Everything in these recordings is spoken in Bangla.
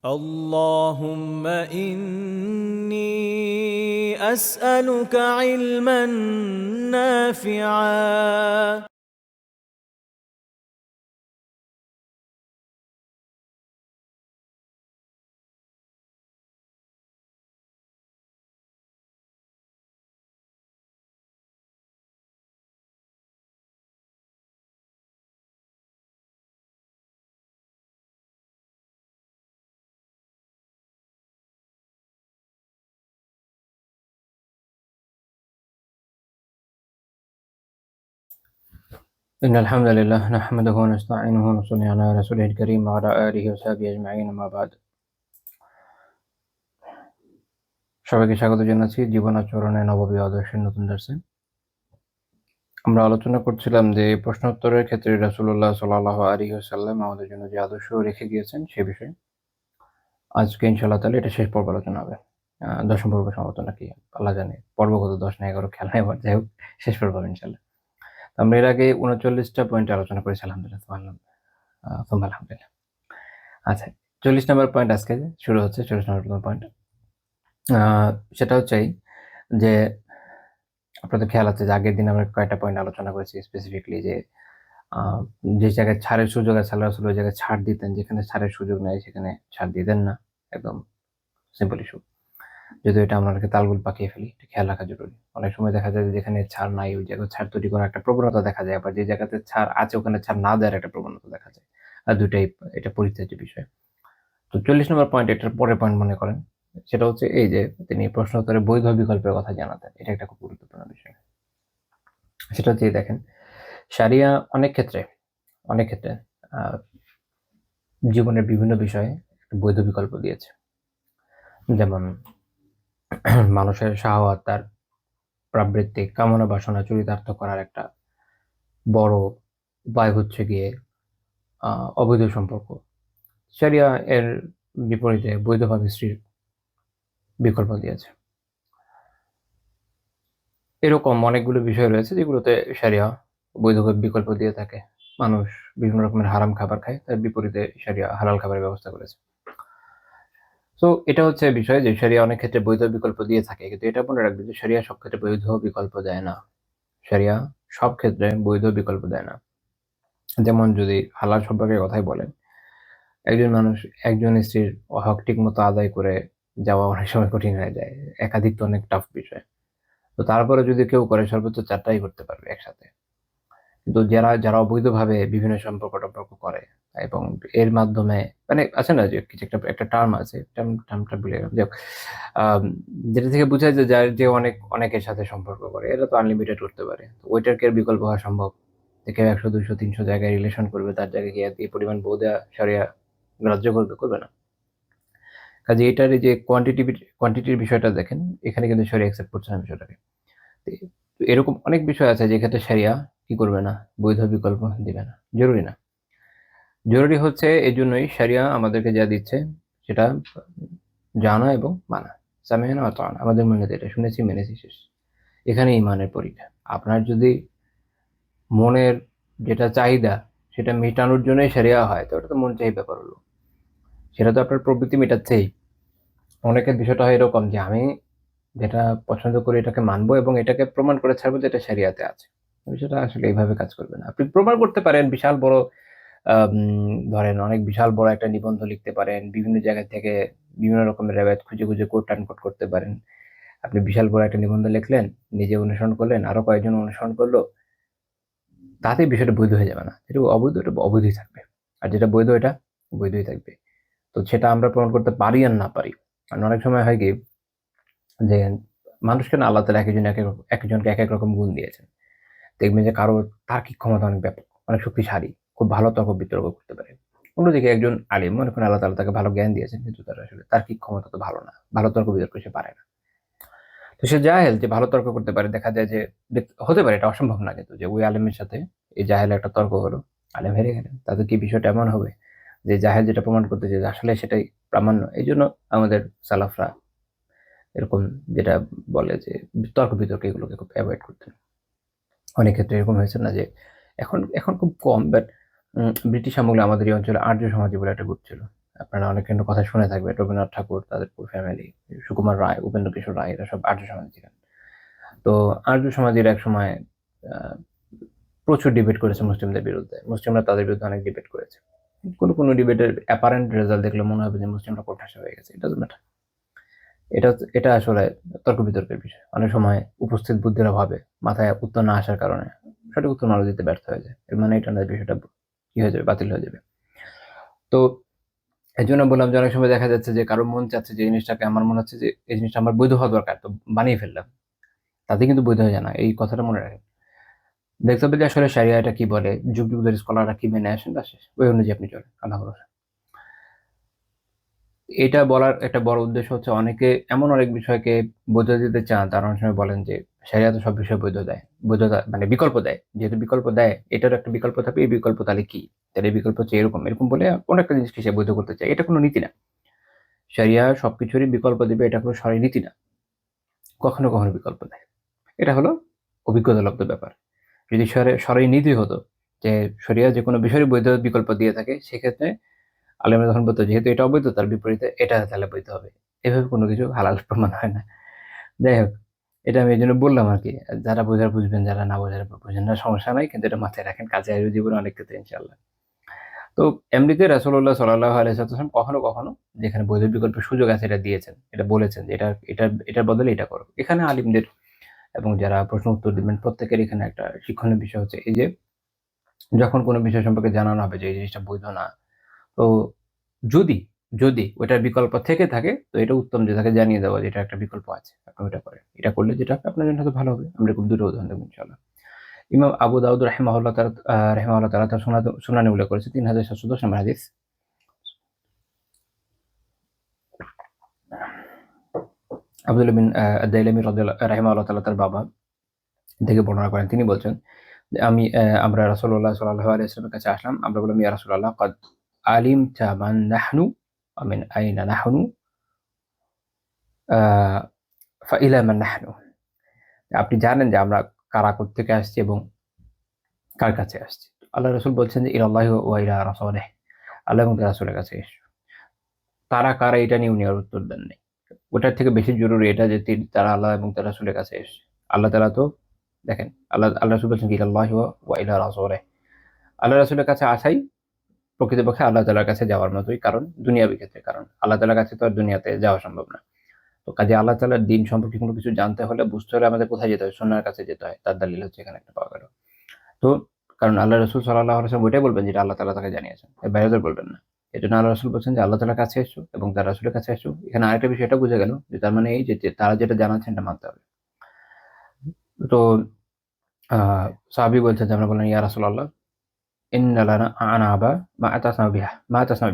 اللهم إني أسألك علما نافعا إن الحمد لله نحمده ونستعينه ونصلي على رسوله الكريم وعلى آله وصحبه أجمعين أما بعد সবাইকে স্বাগত জানাচ্ছি জীবন আচরণে নববী আদর্শের নতুন দর্শে। আমরা আলোচনা করছিলাম যে প্রশ্নোত্তরের ক্ষেত্রে রাসূলুল্লাহ সাল্লাল্লাহু আলাইহি ওয়াসাল্লাম আমাদের জন্য যে আদর্শ রেখে গিয়েছেন সে বিষয়ে আজকে ইনশাআল্লাহ তাআলা এটা শেষ পর্ব আলোচনা হবে। দশম পর্ব সম্ভবত নাকি আল্লাহ জানে, পর্ব কত 10 না 11 খেয়াল নাই আমার, যাই হোক শেষ পর্ব হবে ইনশাআল্লাহ। আমরা এর আগে 39টা পয়েন্টে আলোচনা করেছি আলহামদুলিল্লাহ, আলহামদুলিল্লাহ। আচ্ছা, 40 নম্বর পয়েন্ট আজকে শুরু হচ্ছে। 40 নম্বর পয়েন্ট সেটা হচ্ছে যে আপনাদের খেয়াল আছে যে আগের দিন আমরা কয়েকটা পয়েন্ট আলোচনা করেছি স্পেসিফিকলি যে যে জায়গায় ছাড়ের সুযোগ আছে আল্লাহ রাসূল ওই জায়গায় ছাড় দিতেন, যেখানে ছাড়ের সুযোগ নাই সেখানে ছাড় দিতেন না। একদম সিম্পল ইস্যু। যদিও এটা আমরা অনেকে তালগোল পাকিয়ে ফেলি, এটা খেয়াল রাখা জরুরি। অনেক সময় দেখা যায় যে যেখানে ছাড় নাই ওই জায়গায় ছাড় তৈরি করার একটা প্রবণতা দেখা যায়, আবার যে জায়গাতে ছাড় আছে ওখানে ছাড় না দেওয়ার একটা প্রবণতা দেখা যায়। আর দুটাই এটা পরিত্যাজ্য বিষয়। তো 40 নম্বর পয়েন্ট এটার পরের পয়েন্ট মনে করেন, সেটা হচ্ছে এই যে তিনি প্রশ্নোত্তরে বৈধ বিকল্পের কথা জানাতেন। এটা একটা খুব গুরুত্বপূর্ণ বিষয়। সেটা হচ্ছে দেখেন, শারিয়া অনেক ক্ষেত্রে আহ, জীবনের বিভিন্ন বিষয়ে একটা বৈধ বিকল্প দিয়েছে। যেমন মানুষের শাহওয়াত, তার প্রাবৃত্তিক কামনা বাসনা চরিতার্থ করার একটা বড় উপায় হচ্ছে গিয়ে অবৈধ সম্পর্ক। শারিয়া এর বিপরীতে বৈধভাবে স্ত্রীর বিকল্প দিয়েছে। এরকম অনেকগুলো বিষয় রয়েছে যেগুলোতে শারিয়া বৈধভাবে বিকল্প দিয়ে থাকে। মানুষ বিভিন্ন রকমের হারাম খাবার খায়, তার বিপরীতে শারিয়া হালাল খাবারের ব্যবস্থা করেছে। তো এটা হচ্ছে বিষয় যে শারিয়া অনেক ক্ষেত্রে বৈধ বিকল্প দিয়ে থাকে, কিন্তু এটা মনে রাখবে যে শারিয়া সব ক্ষেত্রে বৈধ বিকল্প দেয় না। শারিয়া সব ক্ষেত্রে বৈধ বিকল্প দেয় না। যেমন যদি হালাল সম্পর্কের কথাই বলেন, একজন মানুষ একজন স্ত্রীর হক ঠিক মতো আদায় করে যাওয়া অনেক সময় কঠিন হয়ে যায়। একাধিক তো অনেক টাফ বিষয়। তো তারপরে যদি কেউ করে সর্বোচ্চ 4টাই করতে পারবে একসাথে। কিন্তু যারা যারা অবৈধভাবে বিভিন্ন সম্পর্ক-টম্পর্ক করে এবং এর মাধ্যমে মানে আছে না যে কিছু একটা একটা টার্ম আছে, টার্মটা ভুলে গেলাম। যাই হোক, আম যেটা থেকে বোঝা যায় যে অনেকের সাথে সম্পর্ক করে, এরা তো আনলিমিটেড করতে পারে। তো ওইটার কি আর বিকল্প হওয়া সম্ভব? যে কেউ ১০০, ২০০, ৩০০ জায়গায় রিলেশন করবে, তার জায়গায় কি এই পরিমাণ বউ দেয়া শারিয়া গ্রাহ্য করবে? করবে না। কাজেই এটার এই যে কোয়ান্টিটির বিষয়টা দেখেন, এখানে কিন্তু শারিয়া অ্যাকসেপ্ট করছে না বিষয়টাকে। তো এরকম অনেক বিষয় আছে যেক্ষেত্রে শারিয়া কি করবে না, বৈধ বিকল্প দিবে না। জরুরি না। জরুরি হচ্ছে এজন্যই শারিয়া আমাদেরকে যা দিচ্ছে সেটা জানা এবং মানা। সামি'না ওয়া আতা'না। আমাদের মনে এটা শুনেছি, মেনেছি, শেষ। এখানে ঈমানের পরীক্ষা। আপনার যদি মনের যেটা চাহিদা সেটা মেটানোর জন্যই শারিয়া হয়, তো ওটা তো মন চাই ব্যাপার হলো। সেটা তো আপনার প্রবৃত্তি মেটাচ্ছেই। অনেকের বিষয়টা হয় এরকম যে আমি যেটা পছন্দ করি এটাকে মানবো এবং এটাকে প্রমাণ করে ছাড়বো যে এটা শরিয়াতে আছে। বিষয়টা আসলে এইভাবে কাজ করবে না। আপনি প্রমাণ করতে পারেন বিশাল বড় ধরেন অনেক বিশাল বড় একটা নিবন্ধ লিখতে পারেন। বিভিন্ন জায়গা থেকে বিভিন্ন রকমের রেওয়ায়েত খুঁজে কোট আনকোট করতে পারেন। আপনি বিশাল বড় একটা নিবন্ধ লিখলেন, নিজে অনুসরণ করলেন, আরো কয়েকজন অনুসরণ করলো। তাতেই বিষয়টা বৈধ হয়ে যাবে না। যেটা অবৈধ এটা অবৈধই থাকবে। আর যেটা বৈধ এটা বৈধই থাকবে। তো সেটা আমরা প্রমাণ করতে পারি আর না পারি। কারণ অনেক সময় হয় কি যে মানুষকে না আল্লাহ তাআলা একজনকে একেক রকম গুণ দিয়েছেন। দেখবেন যে কারো তার্কিক ক্ষমতা অনেক ব্যাপক, অনেক শক্তিশালী, খুব ভালো তর্ক-বিতর্ক করতে পারে। অন্যদিকে একজন আলিম, মনে করেন আল্লাহ তাআলা তাকে ভালো জ্ঞান দিয়েছেন, কিন্তু তার আসলে তার্কিক ক্ষমতা তো ভালো না। ভালো তর্ক-বিতর্ক সে পারে না। তো সে জাহেল যে ভালো তর্ক করতে পারে। দেখা যায় যে হতে পারে, এটা অসম্ভব না কিন্তু, যে ওই আলেমের সাথে এই জাহেলের একটা তর্ক হলো, আলেম হেরে গেলেন। তাতে কি বিষয়টা এমন হবে যে জাহেল যেটা প্রমাণ করতে চেয়েছে আসলে সেটাই প্রামাণ্য। এইজন্য আমাদের সালাফরা এরকম যেটা বলে যে তর্ক-বিতর্ক এগুলোকে খুব এভয়েড করতেন। অনেক ক্ষেত্রে এরকম হয়েছে না যে এখন এখন খুব কম, বাট ব্রিটিশ আমলে আমাদের এই অঞ্চলে আর্য সমাজ বলে একটা গ্রুপ ছিল। আপনারা অনেক কিন্তু কথা শুনে থাকবেন, রবীন্দ্রনাথ ঠাকুর, তাদের পুরো ফ্যামিলি, সুকুমার রায়, উপেন্দ্র কিশোর রায়, এরা সব আর্য সমাজে ছিলেন। তো আর্য সমাজের এক সময় প্রচুর ডিবেট করেছে মুসলিমদের বিরুদ্ধে, মুসলিমরা তাদের বিরুদ্ধে অনেক ডিবেট করেছে। কোনো ডিবেটের অ্যাপারেন্ট রেজাল্ট দেখলে মনে হবে যে মুসলিমরা কোণঠাসা হয়ে গেছে, এটা ম্যাটার। এটা এটা আসলে তর্ক বিতর্কের বিষয়। অনেক সময় উপস্থিত বুদ্ধির অভাবে মাথায় উত্তর না আসার কারণে সঠিক উত্তর মানুষ দিতে ব্যর্থ হয়ে যায়, এর মানে এটা না বিষয়টা কি হয়ে যাবে, বাতিল হয়ে যাবে। তো এই জন্য বললাম যে অনেক সময় দেখা যাচ্ছে যে কারো মন চাচ্ছে যে জিনিসটাকে, আমার মনে হচ্ছে যে এই জিনিসটা আমার বৈধ হওয়া দরকার, তো বানিয়ে ফেললাম, তাতে কিন্তু বৈধ হয়ে যায় না, এই কথাটা মনে রাখেন। দেখতে হবে যে আসলে শারিয়া এটা কি বলে, যুগ যুগ ধরে স্কলাররা কি মেনে আসেন, বা শেষ ওই অনুযায়ী আপনি চলেন, আল্লাহ ভরসা। এটা বলার একটা বড় উদ্দেশ্য হচ্ছে অনেকে এমন অনেক বিষয়কে বৈধ দিতে চান, তারা অনেক সময় বলেন যে শারিয়া তো সব বিষয় বৈধ দেয়, বৈধতা মানে বিকল্প দেয়, যেহেতু বিকল্প দেয় এটার একটা বিকল্প থাকবে, এই বিকল্প তাহলে কি, তাহলে এই বিকল্প হচ্ছে এরকম এরকম বলে কোন একটা জিনিসকে সে বৈধ করতে চায়, এটা কোনো নীতি না। শারিয়া সবকিছুরই বিকল্প দিবে, এটা কোনো সরাই নীতি না, কখনো কখনো বিকল্প দেয়, এটা হলো অভিজ্ঞতালব্ধ ব্যাপার। যদি সরাই নীতি হতো যে শরিয়া যে কোনো বিষয়ের বৈধ বিকল্প দিয়ে থাকে, সেক্ষেত্রে আলেমরা তখন বলতো যেহেতু এটা অবৈধ, তার বিপরীতে এটা তাহলে বৈধ হবে। এভাবে কোনো কিছু হালাল প্রমাণ হয় না। যাই হোক, এটা আমি এই জন্য বললাম আর কি। যারা বোঝার বুঝবেন, যারা না বোঝার বুঝেন না, সমস্যা নাই, কিন্তু এটা মাথায় রাখেন, কাজে আসবে জীবনে অনেক ক্ষেত্রে ইনশাআল্লাহ। তো এমনিতে রাসূলুল্লাহ সাল্লাল্লাহু আলাইহি ওয়াসাল্লাম কখনো কখনো যেখানে বৈধ বিকল্পের সুযোগ আছে এটা দিয়েছেন, এটা বলেছেন যে এটার বদলে এটা করো। এখানে আলিমদের এবং যারা প্রশ্ন উত্তর দিবেন প্রত্যেকের এখানে একটা শিক্ষণীয় বিষয় হচ্ছে এই যে যখন কোনো বিষয় সম্পর্কে জানানো হবে যে এই জিনিসটা বৈধ না, তো যদি যদি ওইটার বিকল্প থেকে থাকে, তো এটা উত্তম যে তাকে জানিয়ে দেওয়া যে এটা একটা বিকল্প আছে, আপনি ওটা করেন, এটা করলে যেটা হবে আপনার জন্য হয়তো ভালো হবে। আমরা খুব দুটো উদাহরণ দেবো ইনশাআল্লাহ। ইমাম আবু দাউদ রাহিমাহুল্লাহ তাআলা তার সুনানে উল্লেখ করেছে 3710 নম্বর হাদিস। আব্দুল্লাহ বিন আদ-দাইলামী রাহিমাহুল্লাহ তাআলা তার বাবা থেকে বর্ণনা করেন, তিনি বলছেন যে আমরা রাসূলুল্লাহ সাল্লাল্লাহু আলাইহি ওয়াসাল্লামের কাছে আসলাম, আমরা বললাম ইয়া রাসূলুল্লাহ ক্বাদ আলিমতা মান নাহনু ওয়া মিন আইনা নাহনু আ ফাইলা মান নাহনু। আপনি জানেন যে আমরা কারা কোত্থেকে আসছি এবং কার কাছে আসছি। আল্লাহ রাসূল বলছেন যে ইলাল্লাহি ওয়া ইলা রাসূলিহ, আল্লাহ এবং তার রাসূলের কাছে এসো। তারা কারা এটা নিয়ে উনি আর উত্তর দেন নাই। ওটার থেকে বেশি জরুরি এটা যে তারা আল্লাহ এবং তার রাসূলের কাছে এসেছে। আল্লাহ তাআলা তো দেখেন, আল্লাহ রাসূল বলছেন ইলাল্লাহি ওয়া ইলা রাসূলিহ। আল্লাহ রাসূলের কাছে আসাই প্রকৃতপক্ষে আল্লাহ তাআলার কাছে যাওয়ার মতোই, কারণ দুনিয়াবি ক্ষেত্রে, কারণ আল্লাহ তাআলার কাছে তো আর দুনিয়াতে যাওয়া সম্ভব না। তো কাজে আল্লাহ তাআলার দ্বীন সম্পর্কে কোনো কিছু জানতে হলে, বুঝতে হলে আমাদের কোথায় যেতে হয়? সুন্নাহর কাছে যেতে হয়। তার দলিল হচ্ছে এখানে একটা পাওয়া গেল। তো কারণ আল্লাহ রাসূল সাল্লাল্লাহু আলাইহি ওয়াসাল্লাম ওইটাই বলবেন যেটা আল্লাহ তাআলা তাকে জানিয়েছেন। এর বাইরে তো বলবেন না। এজন্য আল্লাহ রাসূল বলছেন যে আল্লাহ তাআলার কাছে এসো এবং তার রাসূলের কাছে এসো। এখানে আরেকটা বিষয় এটা বোঝা গেল যে তার মানে এই যে তারা যেটা জানাচ্ছেন এটা মানতে হবে। তো আ সাহাবী বলছেন যে আমরা বললাম ইয়া রাসূলাল্লাহ ইন্না লানা আনাবা মা তাসনাউ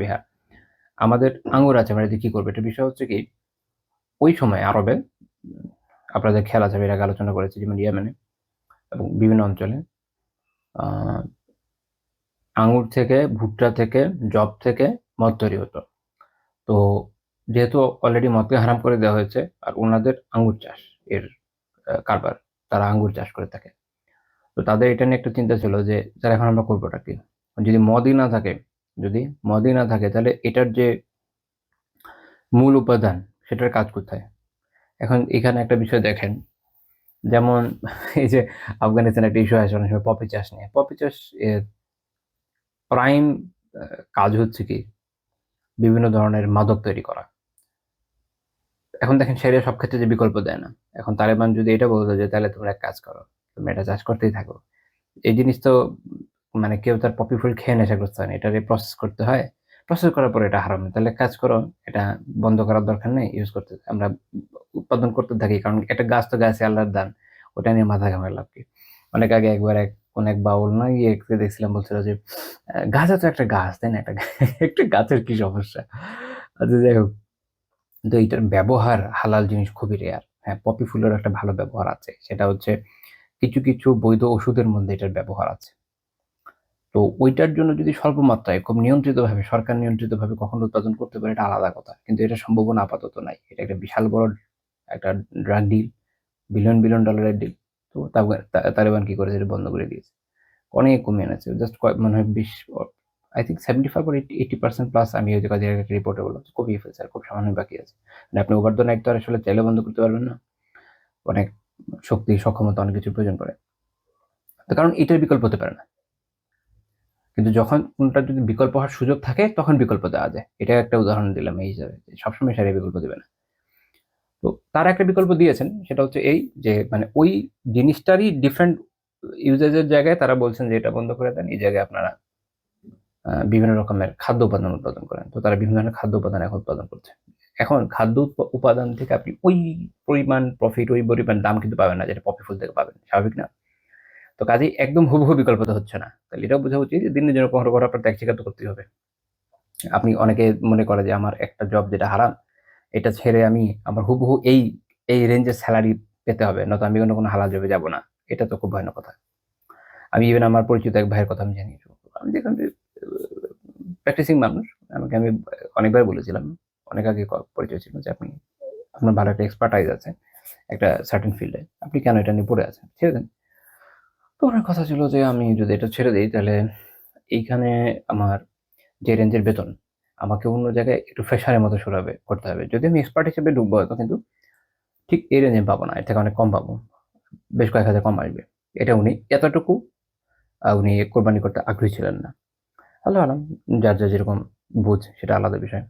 বিহা। আমাদের আঙ্গুর আছে, আমরা এতে কি করব? এটার বিষয় হচ্ছে কি, ওই সময় আরবে আপনাদের খেয়াল আছে, আমি এর আগে আলোচনা করেছি, যেমন ইয়েমেনে এবং বিভিন্ন অঞ্চলে আ আঙ্গুর থেকে, ভুট্টা থেকে, যব থেকে মদ তৈরি হতো। তো যেহেতু অলরেডি মদকে হারাম করে দেওয়া হয়েছে, আর উনাদের আঙ্গুর চাষ এর কারবার, তারা আঙ্গুর চাষ করে থাকে। তো তাদের এটা নিয়ে একটা চিন্তা ছিল যে তাহলে এখন আমরা করবোটা কি? যদি মদই না থাকে, যদি মদই না থাকে তাহলে এটার যে মূল উপাদান সেটার কাজ কোথায়? এখন এখানে একটা বিষয় দেখেন, যেমন এই যে আফগানিস্তানে একটা ইস্যু আসে অনেক সময় পপি চাষ নিয়ে। পপি চাষ প্রাইম কাজ হচ্ছে কি? বিভিন্ন ধরনের মাদক তৈরি করা। এখন দেখেন শরিয়া সব ক্ষেত্রে যে বিকল্প দেয় না। এখন তালেবান যদি এটা বলতো যে তাহলে তোমরা এক কাজ করো, তোমরা এটা চাষ করতেই থাকো। এই জিনিস তো মানে কেউ তার পপি ফুল খেয়ে নেশাগ্রস্ত হয় না। এটারে প্রসেস করতে হয়। প্রসেস করার পরে এটা হারাম। তাহলে এক কাজ করো, এটা বন্ধ করার দরকার নেই। ইউজ করতে আমরা উৎপাদন করতে থাকি। কারণ একটা গাছ তো গাছে আল্লাহর দান। ওটা নিয়ে মাথা ঘামায় লাভ কি? অনেক আগে একবার কোন এক বাউল না ইয়েকে দেখছিলাম, বলছিল যে গাছও তো একটা গাছ, তাই না? একটা গাছের কি সমস্যা? আচ্ছা যাই হোক। কিন্তু এইটার ব্যবহার হালাল জিনিস খুবই রেয়ার। হ্যাঁ, পপি ফুলের একটা ভালো ব্যবহার আছে। সেটা হচ্ছে কিছু বৈধ ওষুধের মধ্যে এটার ব্যবহার আছে। তো ওইটার জন্য যদি স্বল্প মাত্রায় খুব নিয়ন্ত্রিতভাবে, সরকার নিয়ন্ত্রিতভাবে কখনো উৎপাদন করতে পারে, এটা আলাদা কথা। কিন্তু এটার সম্ভাবনা আপাতত নাই। এটা একটা বিশাল বড় একটা ড্রাগ ডিল, বিলিয়ন ডলারের ডিল। তো তালেবান কি করেছে? এটা বন্ধ করে দিয়েছে। অনেক কমিয়ে এনেছে। জাস্ট মনে হয় আই থিঙ্ক 75 or 80% প্লাস আমি ওই যে কাজের একটা রিপোর্টে বললাম কমিয়ে ফেলছে, আর খুব সামান্য বাকি আছে। মানে আপনি ওভার দ্য নাইট তো আর আসলে চাইলে বন্ধ করতে পারবেন না, অনেক শক্তি সক্ষমতা অনেক কিছুর প্রয়োজন পড়ে। তো কারণ এটার বিকল্প হতে পারে না, কিন্তু যখন কোনটা যদি বিকল্প হওয়ার সুযোগ থাকে তখন বিকল্প দেওয়া যায়। এটা একটা উদাহরণ দিলাম এই হিসাবে, সবসময় সারিয়া বিকল্প দেবে না। তো তারা একটা বিকল্প দিয়েছেন, সেটা হচ্ছে এই যে মানে ওই জিনিসটারই ডিফারেন্ট ইউজেজের জায়গায় তারা বলছেন যে এটা বন্ধ করে দেন, এই জায়গায় আপনারা বিভিন্ন রকমের খাদ্য উপাদান উৎপাদন করেন। তো তারা বিভিন্ন ধরনের খাদ্য উপাদান এখন উৎপাদন করছে। এখন খাদ্য উপাদান থেকে আপনি ওই পরিমাণ প্রফিট, ওই পরিমাণ দাম কিন্তু পাবেন না যেটা পপি ফুল থেকে পাবেন, স্বাভাবিক না? তো কাজেই একদম হুবহু বিকল্প তো হচ্ছে না। তাহলে এটাও বোঝা উচিত যে দিনের জন্য কখনো কখনো আপনার ত্যাগ স্বীকার তো করতেই হবে। আপনি অনেকে মনে করে যে আমার একটা জব যেটা হারাম, এটা ছেড়ে আমি আমার হুবহু এই রেঞ্জের স্যালারি পেতে হবে, নয়তো আমি অন্য কোনো হালাল জবে যাব না। এটা তো খুব ভয়ানক কথা। আমি ইভেন আমার পরিচিত এক ভাইয়ের কথা আমি জানি। আমি দেখলাম যে প্র্যাকটিসিং মানুষ, আমি অনেকবার বলেছিলাম, অনেক আগে পরিচয় ছিল যে আপনার ভালো একটা এক্সপার্টাইজ আছে একটা সার্টেন ফিল্ডে, আপনি কেন এটা নিয়ে পড়ে আছেন, ছেড়ে দেন। তো ওনার কথা ছিল যে আমি যদি এটা ছেড়ে দিই তাহলে এইখানে আমার যে রেঞ্জের বেতন, আমাকে অন্য জায়গায় একটু ফ্রেশারের মতো করতে হবে। যদি আমি এক্সপার্ট হিসেবে ঢুকবো হয়তো, কিন্তু ঠিক এই রেঞ্জে পাবো না, এর থেকে অনেক কম পাবো, বেশ কয়েক হাজার কম আসবে। এটা উনি এতটুকু উনি কোরবানি করতে আগ্রহী ছিলেন না। আল্লাহ আলাম, যার যার যেরকম বুঝ সেটা আলাদা বিষয়,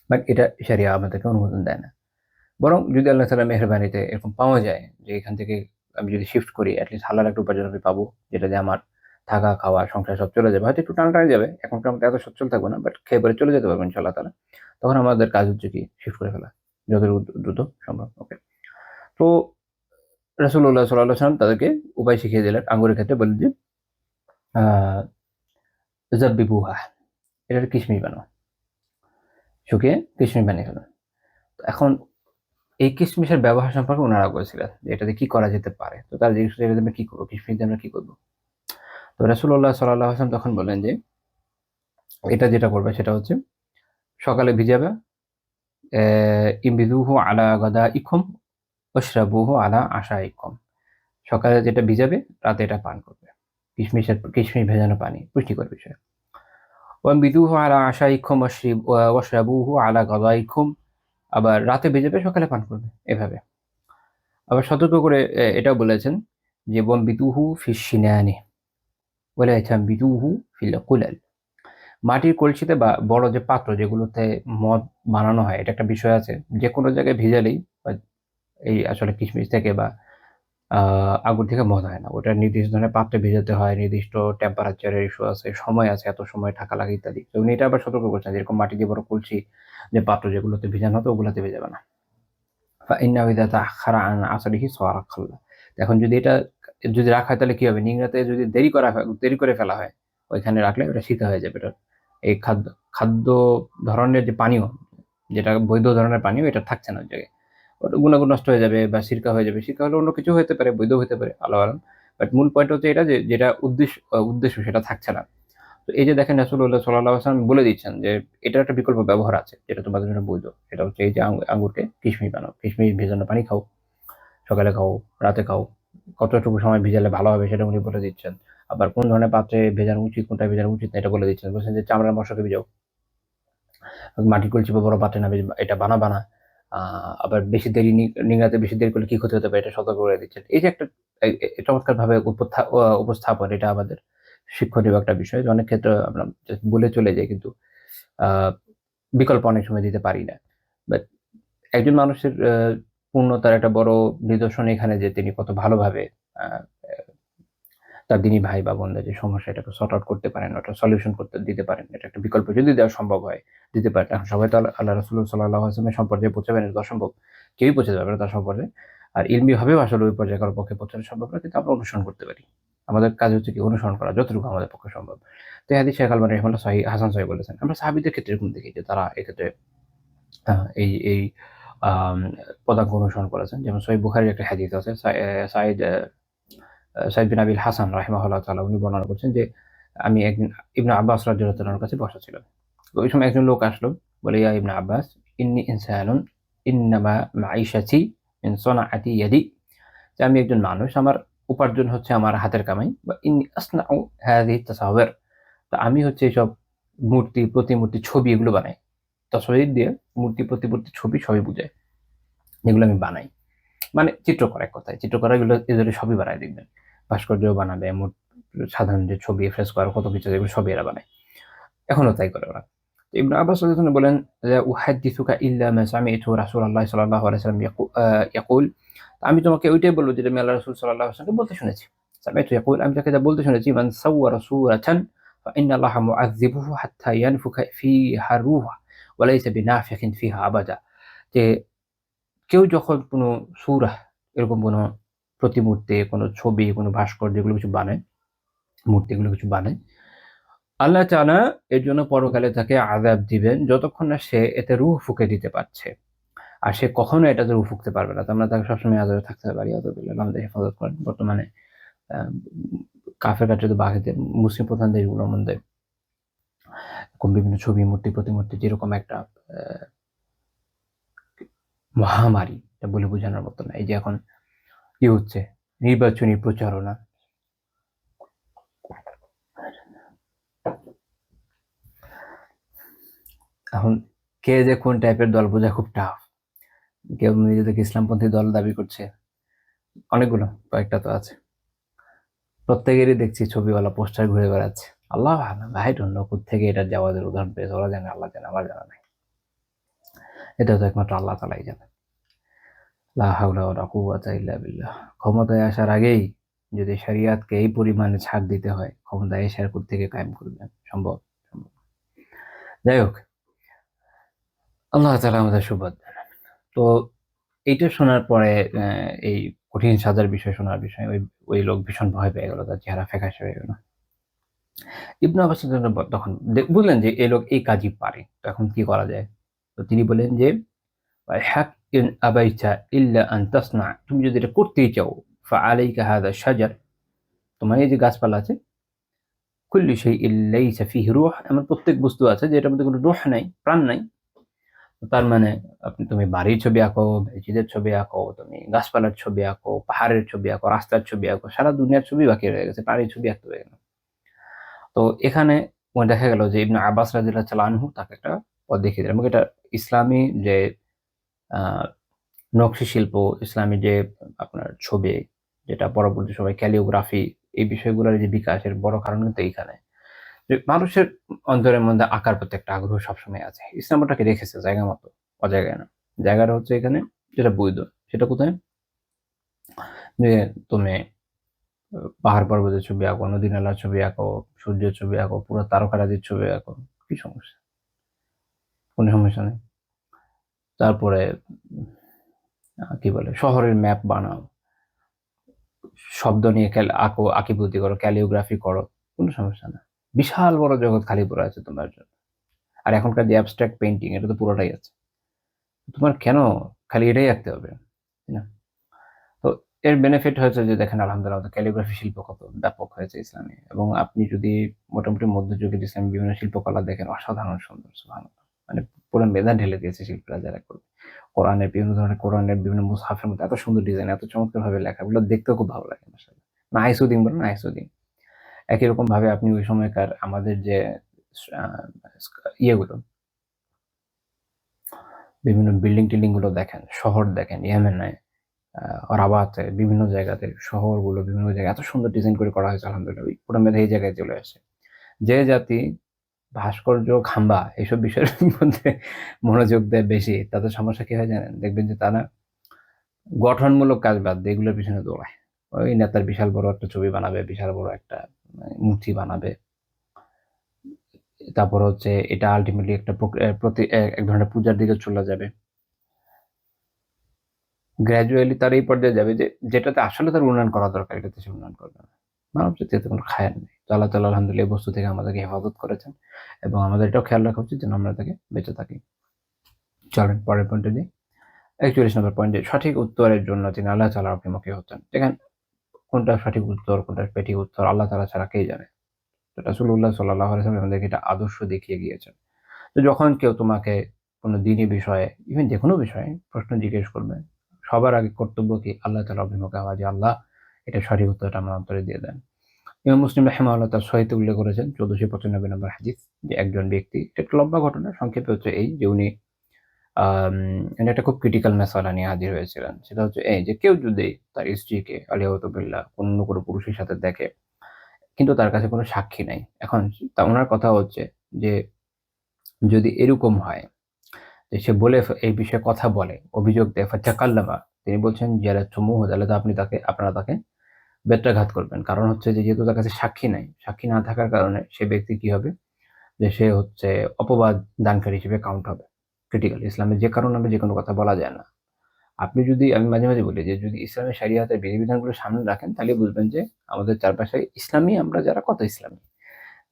বাট এটা শরিয়া আমাদেরকে অনুমোদন দেয় না। বরং যদি আল্লাহ তাআলার মেহেরবানিতে এরকম পাওয়া যায় যে এখান থেকে আমি যদি শিফট করি অ্যাটলিস্ট হালাল একটা উপার্জন আমি পাবো, যেটা দিয়ে আমার থাকা খাওয়া সংসার সব চলে যাবে, হয়তো একটু টানাটানি যাবে, এখনকার মতো এত সচ্ছল থাকবো না, বাট খেয়ে পরে চলে যেতে পারবো ইনশাআল্লাহ তাআলা। তখন আমাদের কাজ হচ্ছে কি শিফট করে ফেলা যত দ্রুত সম্ভব। ওকে, তো রাসূলুল্লাহ সাল্লাল্লাহু আলাইহি ওয়াসাল্লাম তাদেরকে উপায় শিখিয়ে দিলেন। আঙ্গুরের ক্ষেত্রে বললেন যে জাব্বিবুহা, এটা কিশমিশ বানাও, শুকিয়ে কিশমিশ বানিয়ে ফেলুন। এখন এই কিশমিশের ব্যবহার সম্পর্কে ওনারা বলছিলেন যে এটাতে কি করা যেতে পারে। তো তারা জিজ্ঞেস করছে এটা আমরা কি করবো, কিশমিশ দিয়ে আমরা কি করবো? তো রাসূলুল্লাহ সাল্লাল্লাহু আলাইহি ওয়াসাল্লাম তখন বললেন যে এটা যেটা করবে সেটা হচ্ছে সকালে ভিজাবে, ইমবিদুহু আলা গাদাইকুম ওয়াশরাবুহু আলা আশাইকুম। সকালে যেটা ভিজাবে রাতে এটা পান করবে। কিশমিশ ভেজানো পানি পুষ্টিকর বিষয়। ওয়ামবিদুহু আলা আশাইকুম ওয়াশরাবুহু আলা গাদাইকুম, আবার রাতে ভিজাবে সকালে পান করবে, এভাবে। আবার সতর্ক করে এটাও বলেছেন যে ওয়ামবিদুহু ফিস সিনানি ওয়ালা তামবিদুহু ফিল কুলাল। মাটির কলসিতে বা বড় যে পাত্র যেগুলোতে মদ বানানো হয়, এটা একটা বিষয় আছে। যেকোনো জায়গায় ভিজালেই বা এই আসলে কিশমিশ থেকে বা আঙ্গুর থেকে মদ হয় না। ওটা নির্দিষ্ট ধরনের পাত্রে ভেজাতে হয়, নির্দিষ্ট টেম্পারেচারের ইস্যু আছে, সময় আছে, এত সময় থাকা লাগে ইত্যাদি। তো উনি এটা আবার সতর্ক করছেন যেরকম মাটি দিয়ে বড় কলসি যে পাত্র যেগুলোতে ভিজানো হতো ওগুলাতে ভেজাবে না। ফাইন্নাহু ইযা তাআখারা আন আসরিহি সারা খাল্লা। এখন যদি এটা যদি রাখা হয় তাহলে কি হবে? নিংড়াতে যদি দেরি করে ফেলা হয়, ওইখানে রাখলে ওটা সিতা হয়ে যাবে। এটা এই খাদ্য ধরনের যে পানীয়, যেটা বৈধ ধরনের পানীয়, এটা থাকছে না ওই জায়গায়। ওটা গুণাগুণ নষ্ট হয়ে যাবে বা সিরকা হয়ে যাবে। সিরকা হলে অন্য কিছু হতে পারে, বৈধ হতে পারে, আল্লাহু আলাম। বাট মূল পয়েন্ট হচ্ছে এটা যে যেটা উদ্দেশ্য সেটা থাকছে না। তো এই যে দেখেন রাসূলুল্লাহ সাল্লাল্লাহু আলাইহি ওয়াসাল্লাম বলে দিচ্ছেন যে এটার একটা বিকল্প ব্যবহার আছে যেটা তোমাদের জন্য বৈধ। সেটা হচ্ছে এই যে আঙ্গুরকে কিশমিশ বানাও। কিশমিশ ভেজানো পানি খাও, সকালে খাও, রাতে খাও। কতটুকু সময় ভিজালে ভালো হবে সেটা উনি বলে দিচ্ছেন। আবার কোন ধরনের পাত্রে ভেজানো উচিত, কোনটা ভেজানো উচিত না এটা বলে দিচ্ছেন। বলছেন যে চামড়ার মশকে ভিজাও। মাটির কলসি বা বড় পাত্রে না এটা বানাবা না। আবার বেশি দেরি নিংড়াতে বেশি দেরি করলে কি ক্ষতি হতে পারে এটা সতর্ক করে দিচ্ছেন। এই যে একটা চমৎকারভাবে উপস্থাপন, এটা আমাদের শিক্ষণীয় একটা বিষয়। যে অনেক ক্ষেত্রে আমরা জাস্ট বলে চলে যাই, কিন্তু আ বিকল্প অনেক সময় দিতে পারি না। বাট একজন মানুষের পূর্ণতার একটা বড় নিদর্শন এখানে যে তিনি কত ভালোভাবে আ তার দিনী ভাই বা বোনদের যে সমস্যা এটাকে সর্ট আউট করতে পারেন, ওটা সলিউশন করতে দিতে পারেন। এটা একটা বিকল্প যদি দেওয়া সম্ভব হয়, দিতে পারেন। এখন সবাই তো আল্লাহ রাসূল সাল্লাল্লাহু আলাইহি ওয়াসাল্লামের সম্পর্কে পৌঁছাবেন এটা তো অসম্ভব। কেউই পৌঁছাতে পারবে না তার সম্পর্কে। আর ইলমিভাবেও আসলে ওই পর্যায়ে কারো পক্ষে পৌঁছানো সম্ভব না, কিন্তু আমরা অনুসরণ করতে পারি। আমাদের কাজ হচ্ছে কি অনুসরণ করা যতটুকু আমাদের পক্ষে সম্ভব। তো এই হাদিস শেখ আলবানী রাহিমাহুল্লাহ হাসান সহিহ বলেছেন। আমরা সাহাবীদের ক্ষেত্রে এরকম দেখি যে তারা এক্ষেত্রে আ এই এই আম পদাঙ্ক অনুসরণ করেছেন। যেমন সহিহ বুখারীর একটা হাদিস আছে। সাইদ বিন আবিল হাসান রাহিমাহুল্লাহ তাআলা উনি বর্ণনা করছেন যে আমি একদিন ইবনে আব্বাস রাদিয়াল্লাহু তাআলার কাছে বসা ছিলাম। তো ওই সময় একজন লোক আসলো, বলে ইয়া ইবনে আব্বাস ইন্নী ইনসানুন ইন্নামা মাঈশাতি মিন সনাআতি ইয়াদি, যে আমি একজন মানুষ, আমার উপার্জন হচ্ছে আমার হাতের কামাই। বা ইন্নী আসনাউ হাযিহি তাসাওয়ির, তো আমি হচ্ছে এইসব মূর্তি, প্রতিমূর্তি, ছবি এগুলো বানাই। তসবির দিয়ে মূর্তি, প্রতিমূর্তি, ছবি সবই বুঝায়। এগুলো আমি বানাই। মানে চিত্রকর এক কথায়। চিত্রকর এগুলো এদের সবই বানায় দেখবেন। ভাস্কর্য বানাবে, সাধারণ যে ছবি, ফ্রেস্কো আর কত কিছু এগুলো সবই এরা বানায়। এখনো তাই করে ওরা। তো ইবনে আব্বাস রাদিয়াল্লাহু আনহু বলেন যে, "উহাদ্দিসুকা ইল্লা মা সামি'তু রাসূলুল্লাহ সাল্লাল্লাহু আলাইহি ওয়াসাল্লাম ইয়াকুল।" আমি তোমাকে ওইটাই বলব যেটা আমি আল্লাহ রাসূল সাল্লাল্লাহু আলাইহি ওয়াসাল্লামকে বলতে শুনেছি। সামি'তু ইয়াকুল, আমি তাকে যা বলতে শুনেছি, "মান সাওয়ারা সূরাতান ফাইন্না আল্লাহা মুআযযিবুহু হাত্তা ইয়ানফুখা ফিহা রূহ ওয়া লাইসা বিনাফিখিন ফিহা আবাদা।" যে কেউ যখন কোনো সূরা এরকম কোনো প্রতিমূর্তি, কোনো ছবি, কোনো ভাস্কর্য এগুলো কিছু বানায়, মূর্তি এগুলো কিছু বানায়, আল্লাহ তাআলা এর জন্য পরকালে তাকে আযাব দিবেন যতক্ষণ না সে এতে রূহ ফুঁকে দিতে পারছে। আর সে কখনো এটাতে রূহ ফুঁকতে পারবে না। তো আমরা তাকে সবসময় আযাবে থাকতে পারি। আউযুবিল্লাহ, আল্লাহ আমাদের হেফাজত করেন। বর্তমানে আ কাফের কাছে বাকিতে মুসলিম প্রধান দেশগুলোর মধ্যে এরকম বিভিন্ন ছবি, মূর্তি, প্রতিমূর্তি যেরকম একটা আ মহামারী, এটা বলে বোঝানোর মতো না। এই যে এখন কি হচ্ছে, নির্বাচনী প্রচারণা। এখন কে যে কোন টাইপের দল বোঝা খুব টাফ। কেউ নিজেদেরকে ইসলামপন্থী দল দাবি করছে, অনেকগুলো, কয়েকটা তো আছে। প্রত্যেকেরই দেখছি ছবিওয়ালা পোস্টার ঘুরে বেড়াচ্ছে। আল্লাহ আ'লাম, আই ডোন্ট নো কোত্থেকে এটার জাওয়াজের উদাহরণ পেয়েছে। ওরা জানে, আল্লাহ জানে, আমার জানা নাই। এটা তো একমাত্র আল্লাহ তাআলাই জানেন। লা হাওলা ওয়ালা কুওয়াতা ইল্লা বিল্লাহ। ক্ষমতায় আসার আগেই যদি শরিয়াতকে এই পরিমাণে ছাড় দিতে হয়, ক্ষমতায় এসে আর কোত্থেকে কায়েম করবেন? সম্ভব? সম্ভব। যাই হোক, আল্লাহ তাআলা আমাদের সুবাদ দেন। তো এইটা শোনার পরে এই কঠিন সাজার বিষয় শোনার বিষয় ওই লোক ভীষণ ভয় পেয়ে গেল। তার চেহারা ফ্যাকাশে হয়ে গেল। ইবনে আব্বাস রাদিয়াল্লাহু আনহু তখন বুঝলেন যে এই লোক এই কাজই পারে। তো এখন কি করা যায়? তো তিনি বললেন যে, "হাক ইন আবাইতা ইল্লা আন তাসনা", তুমি যদি এটা করতেই চাও, ফাআলাইকা হাযা শাজার, তোমার এই যে গাছপালা আছে, কুল্লু শাইইন লাইসা ফিহি রূহ, এমন প্রত্যেক বস্তু আছে যেটার মধ্যে কোনো রূহ নাই, প্রাণ নাই। তার মানে তুমি বাড়ির ছবি আঁকো, মসজিদের ছবি আঁকো, তুমি গাছপালার ছবি আঁকো, পাহাড়ের ছবি আঁকো, রাস্তার ছবি আঁকো, সারা দুনিয়ার ছবি বাকি রয়ে গেছে। প্রাণীর ছবি আঁকতে হয়ে গেল। তো এখানে দেখা গেল যে ইবনে আব্বাস রাদিয়াল্লাহু তাআলা আনহু তাকে একটা পথ দেখিয়ে দিলেন এবং এটা ইসলামী যে আ নকশি শিল্প, ইসলামী যে আপনার ছবি, যেটা পরবর্তী সময়ে ক্যালিওগ্রাফি, এই বিষয়গুলোর যে বিকাশের বড় কারণ কিন্তু এইখানে। যে মানুষের অন্তরের মধ্যে আঁকার প্রতি একটা আগ্রহ সবসময় আছে। ইসলাম ওটাকে রেখেছে জায়গা মতো, অজায়গায় না। জায়গাটা হচ্ছে এখানে যেটা বৈধ। সেটা কোথায়? যে তুমি পাহাড় পর্বতের ছবি আঁকো, নদী-নালার ছবি আঁকো, সূর্যের ছবি আঁকো, পুরো তারকারাজির ছবি আঁকো। কি সমস্যা? কোন সমস্যা নেই। তারপরে কি বলে? শহরের ম্যাপ বানাও। শব্দ নিয়ে আঁকিবুঁতি করো, ক্যালিওগ্রাফি করো। কোন সমস্যা না। বিশাল বড় জগৎ খালি পড়ে আছে তোমার জন্য। আর এখনকার যে অ্যাবস্ট্রাক্ট পেইন্টিং, এটা তো পুরোটাই আছে। তোমার কেন খালি এটাই আঁকতে হবে? তাই না? তো এর বেনিফিট হয়েছে যে দেখেন আলহামদুলিল্লাহ আমাদের ক্যালিগ্রাফি শিল্প কত ব্যাপক হয়েছে ইসলামে। এবং আপনি যদি মোটামুটি মধ্যযুগের ইসলামী বিভিন্ন শিল্পকলা দেখেন, অসাধারণ সুন্দর, সুবহানাল্লাহ। মানে পুরো মেধা ঢেলে দিয়েছে শিল্পীরা যারা করবে। কোরআনের বিভিন্ন মুসহাফের মধ্যে এত সুন্দর ডিজাইন, এত চমৎকারভাবে লেখা, এগুলো দেখতেও খুব ভালো লাগে মাশাআল্লাহ। নাইসউদ্দিন বলেন, নাইসউদ্দিন। একই রকমভাবে আপনি ওই সময়কার আমাদের যে আ ইয়েগুলো, বিভিন্ন বিল্ডিং-টিল্ডিং গুলো দেখেন, শহর দেখেন, ইয়েমেনে, রাবাতে, বিভিন্ন জায়গাতে শহরগুলো বিভিন্ন জায়গায় এত সুন্দর ডিজাইন করে করা হয়েছে আলহামদুলিল্লাহ। ওই পুরা মেধা এই জায়গায় চলে আসে। যে জাতি ভাস্কর্য, খাম্বা এসব বিষয়ের মধ্যে মনোযোগ দেয় বেশি, তাদের সমস্যা কি হয় জানেন? দেখবেন যে তারা গঠনমূলক কাজ বাদ দিয়ে এগুলোর পিছনে দৌড়ায়। ওই নেতার বিশাল বড় একটা ছবি বানাবে, বিশাল বড় একটা মূর্তি বানাবে। তারপর হচ্ছে এটা আল্টিমেটলি একটা এক ধরনের পূজার দিকে চলে যাবে। গ্র্যাজুয়ালি তারা এই পর্যায়ে যাবে যে যেটাতে আসলে তার উন্নয়ন করা দরকার, এটাতে সে উন্নয়ন করবে না। মানব জাতি এতে কোনো খায়ের নেই। তো আল্লাহ তাআলা আলহামদুলিল্লাহ এই বস্তু থেকে আমাদেরকে হেফাজত করেছেন এবং আমাদের এটাও খেয়াল রাখা উচিত যেন আমরা থেকে বেঁচে থাকি। চলেন পরের পয়েন্টে যাই। ৪১ নম্বর পয়েন্ট, যে সঠিক উত্তরের জন্য তিনি আল্লাহ তাআলার অভিমুখী হতেন। দেখেন কোনটা সঠিক উত্তর, কোনটা সঠিক উত্তর আল্লাহ তাআলা ছাড়া কে জানে। তো রাসূলুল্লাহ সাল্লাল্লাহু আলাইহি ওয়াসাল্লাম আমাদেরকে এটা আদর্শ দেখিয়ে গিয়েছেন। তো যখন কেউ তোমাকে কোনো দ্বীনি বিষয়ে, ইভেন যেকোনো বিষয়ে প্রশ্ন জিজ্ঞেস করবে, সবার আগে কর্তব্য কি? আল্লাহ তাআলার অভিমুখে হওয়া, যে আল্লাহ এটা সঠিক উত্তরটা আমার অন্তরে দিয়ে দেন। ইমাম মুসলিম রাহিমাহুল্লাহ তার সহিতে উল্লেখ করেছেন 1495 নম্বর হাদিস, যে একজন ব্যক্তি, এটা একটা লম্বা ঘটনা, সংক্ষেপে হচ্ছে এই যে উনি উনি একটা খুব ক্রিটিক্যাল মাসালা নিয়ে হাজির হয়েছিলেন। সেটা হচ্ছে এই যে কেউ যদি তার স্ত্রীকে আলিয়াহুবিল্লাহ অন্য কোনো পুরুষের সাথে দেখে, কিন্তু তার কাছে কোনো সাক্ষী নাই। এখন উনার কথা হচ্ছে যে যদি এরকম হয় যে সে এই বিষয়ে কথা বলে, অভিযোগ দেয়, ফাতাকাল্লামা, তিনি বলছেন জালাতুমুহু, তাহলে তো আপনারা তাকে বেত্রাঘাত করবেন। কারণ হচ্ছে যে যেহেতু তার কাছে সাক্ষী নাই, সাক্ষী না থাকার কারণে সে ব্যক্তি কি হবে, যে সে হচ্ছে অপবাদ দানকারী হিসেবে কাউন্ট হবে। ক্রিটিক্যাল, ইসলামে যে কারো নামে যেকোনো কথা বলা যায় না। আমি মাঝে, মাঝে বলি যে যদি ইসলামের শরিয়াতের বিধিবিধানগুলো সামনে রাখেন তাহলে বুঝবেন যে আমাদের চারপাশে ইসলামী, আমরা যারা কত ইসলামী।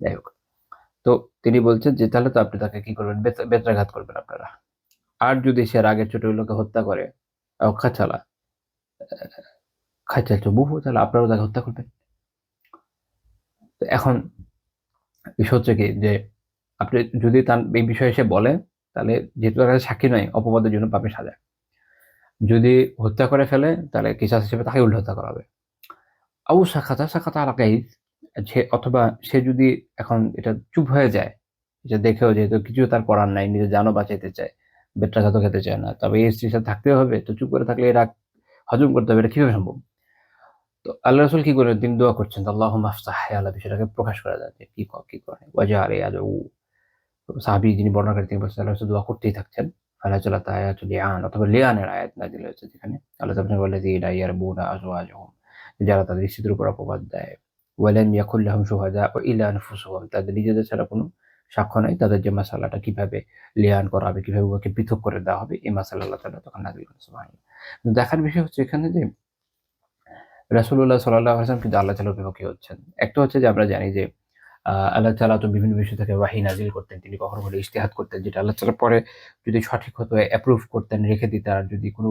যাই হোক। তো তিনি বলছেন যে তাহলে তো আপনি তাকে কি করবেন? বেত্রাঘাত করবেন আপনারা। আর যদি সে রাগের চোটে ওই লোককে হত্যা করে, খাচালা খাচালতুমুহু, তাহলে আপনারাও তাকে হত্যা করবেন। তো এখন বিষয় হচ্ছে কি যে আপনি যদি তার এই বিষয়ে সে বলে, তাহলে যেহেতু তার কাছে সাক্ষী নয়, অপবাদের জন্য পাপের সাজা। যদি হত্যা করে ফেলে তাহলে কিসাস হিসেবে তাকে উল্টো হত্যা করা হবে। সাকাতা আলা গায়ব, অথবা সে যদি এখন এটা চুপ হয়ে যায়, এটা দেখেও যেহেতু কিছু তার করার নাই, নিজের জানও বাঁচাইতে চায়, বেত্রাঘাতও খেতে চায় না, তবে এই স্ত্রীর সাথে থাকতেও হবে, তো চুপ করে থাকলে এরা হজম করতে হবে, এটা কিভাবে সম্ভব? তো আল্লাহ রাসূল কি করলেন? তিনি দোয়া করছেন, আল্লাহুম্মা আফসাহ, হে আল্লাহ বিষয়টাকে প্রকাশ করে দেন যে কি করে। ওয়াজআল ইয়াদউ, সাহাবী যিনি বর্ণনাকারী তিনি বলছেন আল্লাহ রাসূল দোয়া করতেই থাকছেন। ফানাজালাত আয়াতুল লিআন, অথবা লিআনের আয়াত নাযিল হয়েছে, যেখানে আল্লাহ তাআলা বলেন ওয়াল্লাযীনা ইয়ারমুনা আজওয়াজাহুম, যারা তাদের স্ত্রীর উপর অপবাদ দেয়, ওয়ালাম ইয়াকুল লাহুম শুহাদাউ ইল্লা আনফুসুহুম, তাদের নিজেদের ছাড়া কোনো সাক্ষ্য নাই, তাদের যে মাসালাটা কিভাবে লিআন করা হবে, কিভাবে উহাকে পৃথক করে দেওয়া হবে, এই মাসালা আল্লাহ তাআলা তখন নাযিল করেন। সুবহানাল্লাহ। দেখার বিষয় হচ্ছে এখানে যে রাসূলুল্লাহ সাল্লাল্লাহু আলাইহি ওয়াসাল্লাম কিন্তু আল্লাহ তাআলার অভিমুখী হচ্ছেন। একটা হচ্ছে যে আমরা জানি যে আল্লাহ তাআলা তো বিভিন্ন বিষয় থেকে ওয়াহী নাযিল করতেন। তিনি কখনো, কখনো ইজতিহাদ করতেন, যেটা আল্লাহ তাআলা পরে যদি সঠিক হতো অ্যাপ্রুভ করতেন, রেখে দিতেন। আর যদি কোনো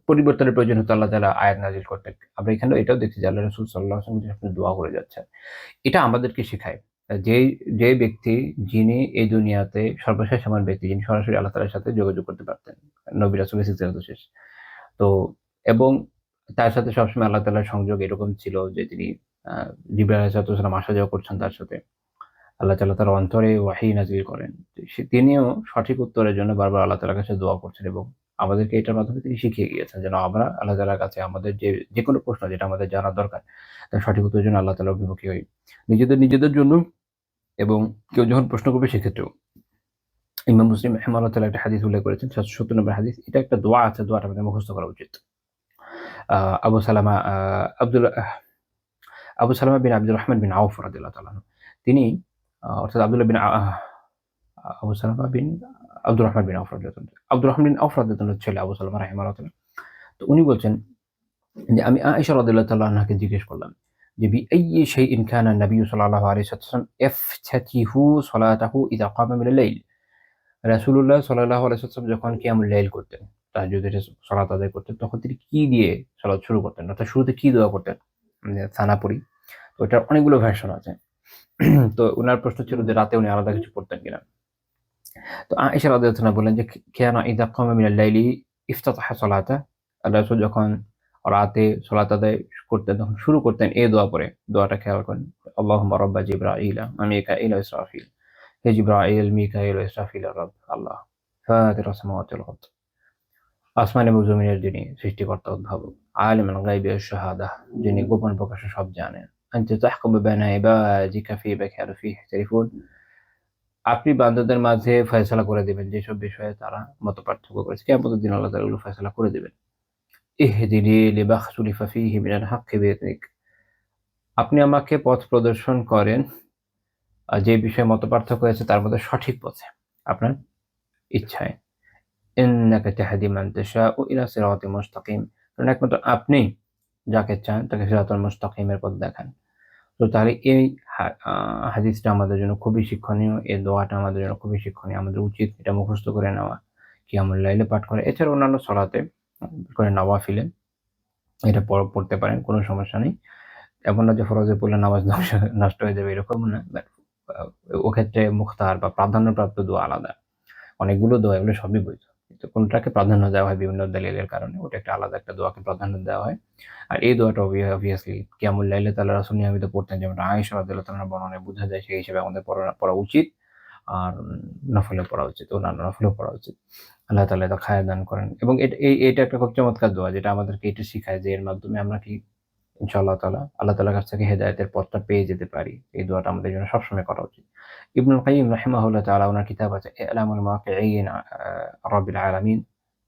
পরিবর্তনের প্রয়োজন হতো আল্লাহ তাআলা আয়াত নাযিল করতেন। আমরা এখানেও এটাও দেখছি যে আল্লাহ রাসূল সাল্লাল্লাহু আলাইহি ওয়াসাল্লাম আপনি দোয়া করে যাচ্ছেন। এটা আমাদেরকে শেখায়। যে ব্যক্তি, যিনি এই দুনিয়াতে সর্বশেষ এমন ব্যক্তি, যিনি সরাসরি আল্লাহ তাআলার সাথে যোগাযোগ করতে পারতেন। নবী রাসূলের সিলসিলা তো শেষ। তো এবং তার সাথে সবসময় আল্লাহ তাআলার সংযোগ এরকম ছিল যে তিনি আ জিবরাইল আলাইহিস সালাম আসা যাওয়া করছেন তার সাথে। আল্লাহ তাআলা তার অন্তরে ওয়াহী নাযিল করেন। তিনিও সঠিক উত্তরের জন্য বারবার আল্লাহ তাআলার কাছে দোয়া করছেন, এবং আমাদেরকে এটার মাধ্যমে তিনি শিখিয়ে গিয়েছেন যেন আমরা আল্লাহ তাআলার কাছে আমাদের যেকোনো প্রশ্ন যেটা আমাদের জানার দরকার, তার সঠিক উত্তরের জন্য আল্লাহ তাআলার অভিমুখী হই। নিজেদের জন্য, এবং কেউ যখন প্রশ্ন করবে সেক্ষেত্রেও। ইমাম মুসলিম রাহিমাহুল্লাহ তাআলা একটা হাদিস উল্লেখ করেছেন, ৭৭০ নম্বর হাদিস। এটা একটা দোয়া আছে, দোয়াটা আমাদের মুখস্থ করা উচিত। আ আবু সালামা আ আব্দুল আবু সালামা বিন আব্দুর রহমান বিন আউফ রাদিয়াল্লাহু তাআলা আনহু, তিনি অর্থাৎ আব্দুল্লাহ বিন আবু সালামা বিন আব্দুর রহমান বিন আউফ রাদিয়াল্লাহু তাআলা, আব্দুর রহমান বিন আউফ রাদিয়াল্লাহু তাআলার ছেলে আবু সালামা রাহিমাহুল্লাহ তাআলা। তো উনি বলছেন যে আমি আয়েশা রাদিয়াল্লাহু তাআলা আনহাকে জিজ্ঞেস করলাম যে বিআইয়ি শাইইন কানা নবী সাল্লাল্লাহু আলাইহি ওয়াসাল্লাম ইফতাতিহু সালাতাহু ইযা কামা মিনাল লাইল। রাসূলুল্লাহ সাল্লাল্লাহু আলাইহি ওয়াসাল্লাম যখন কিয়ামুল লাইল করতেন, তাহাজ্জুদের সালাত আদায় করতেন, তখন তিনি কি দিয়ে সালাত শুরু করতেন? অর্থাৎ শুরুতে কি দোয়া করতেন? সানা পড়ি। তো এটার অনেকগুলো ভার্সন আছে। তো উনার প্রশ্ন ছিল যে রাতে উনি আলাদা কিছু পড়তেন কিনা? তো আয়েশা রাদিয়াল্লাহু আনহা বললেন যে কানা ইযা কামা মিনাল লাইলি ইফতাতাহা সালাতা। আল্লাহ রাসূল যখন রাতে সালাত আদায় করতেন তখন শুরু করতেন এই দোয়া পড়ে। দোয়াটা খেয়াল করেন। আল্লাহুম্মা রাব্বা জিবরাইলা ওয়া মিকাঈলা ওয়া ইসরাফিল। হে জিবরাইল, মিকাঈল ও ইসরাফিলের রব আল্লাহ। ফাতিরাস সামাওয়াতি ওয়াল আরদ। আসমান এবং জমিনের যিনি সৃষ্টিকর্তা, উদ্ভাবক। আলিমুল গায়বি ওয়াশ শাহাদাহ, যিনি গোপন প্রকাশে সব জানেন। আনতা তাহকুমু বাইনা ইবাদিকা ফীমা কানু ফীহি ইয়াখতালিফুন। আপনি বান্দাদের মাঝে ফয়সালা করে দিবেন যেসব বিষয়ে তারা মতপার্থক্য করেছে। কিয়ামতের দিন আল্লাহ তাআলা এগুলো ফয়সালা করে দিবেন। ইহদিনি লিমা ইখতুলিফা ফীহি মিনাল হাক্কি বিইذনিক। আপনি আমাকে পথ প্রদর্শন করেন যে বিষয়ে মতপার্থক্য হয়েছে তার মধ্যে সঠিক পথে, আপনার ইচ্ছায়। ইন্নাকা তাহদি মান তাশাউ ইলা সিরাতিন মুস্তাকিম। কারণ একমাত্র আপনি যাকে চান তাকে সিরাতুল মুস্তাকিমের পথ দেখান। তো তাহলে এই হা আ হাদিসটা আমাদের জন্য খুবই শিক্ষণীয়। এই দোয়াটা আমাদের জন্য খুবই শিক্ষণীয়। আমাদের উচিত এটা মুখস্থ করে নেওয়া, কিয়ামুল লাইলে পাঠ করা। এছাড়া অন্যান্য সলাতে করে নওয়াফিলে এটা পড়তে পারেন, কোনো সমস্যা নেই। এমন না যে ফরজে পড়লে নামাজ নষ্ট হয়ে যাবে, এরকম না। বাট আ ওক্ষেত্রে মুখতার বা প্রাধান্যপ্রাপ্ত দোয়া আলাদা। অনেকগুলো দোয়া, এগুলো সবই বৈধ। তো কোনটাকে প্রাধান্য দেওয়া হয় বিভিন্ন দলিলের কারণে, ওটা একটা আলাদা একটা দোয়াকে প্রাধান্য দেওয়া হয়। আর এই দোয়াটা অবভিয়াসলি কিয়ামুল লাইলে তাআলা রাসূল নিয়মিত পড়তেন, যেমনটা আয়েশা রাদিয়াল্লাহু তাআলার বর্ণনায় বোঝা যায়, সেই হিসেবে আমাদের পড়া উচিত। আর নফলে পড়া উচিত, অন্যান্য নফলেও পড়া উচিত। আল্লাহ তাআলা এটা খায়ের দান করেন এবং এটা একটা খুব চমৎকার দোয়া, যেটা আমাদেরকে এটা শিখায় যে এর মাধ্যমে আমরা কি ইনশাআল্লাহ তাআলা আল্লাহ তাআলার কাছ থেকে হেদায়েতের পথটা পেয়ে যেতে পারি। এই দোয়াটা আমাদের জন্য সবসময় করা উচিত। ইবনুল কাইয়্যিম রাহিমাহুল্লাহ তাআলা ওনার কিতাব আছে ইলামুল মুওয়াক্কিঈন রাব্বিল আলামিন,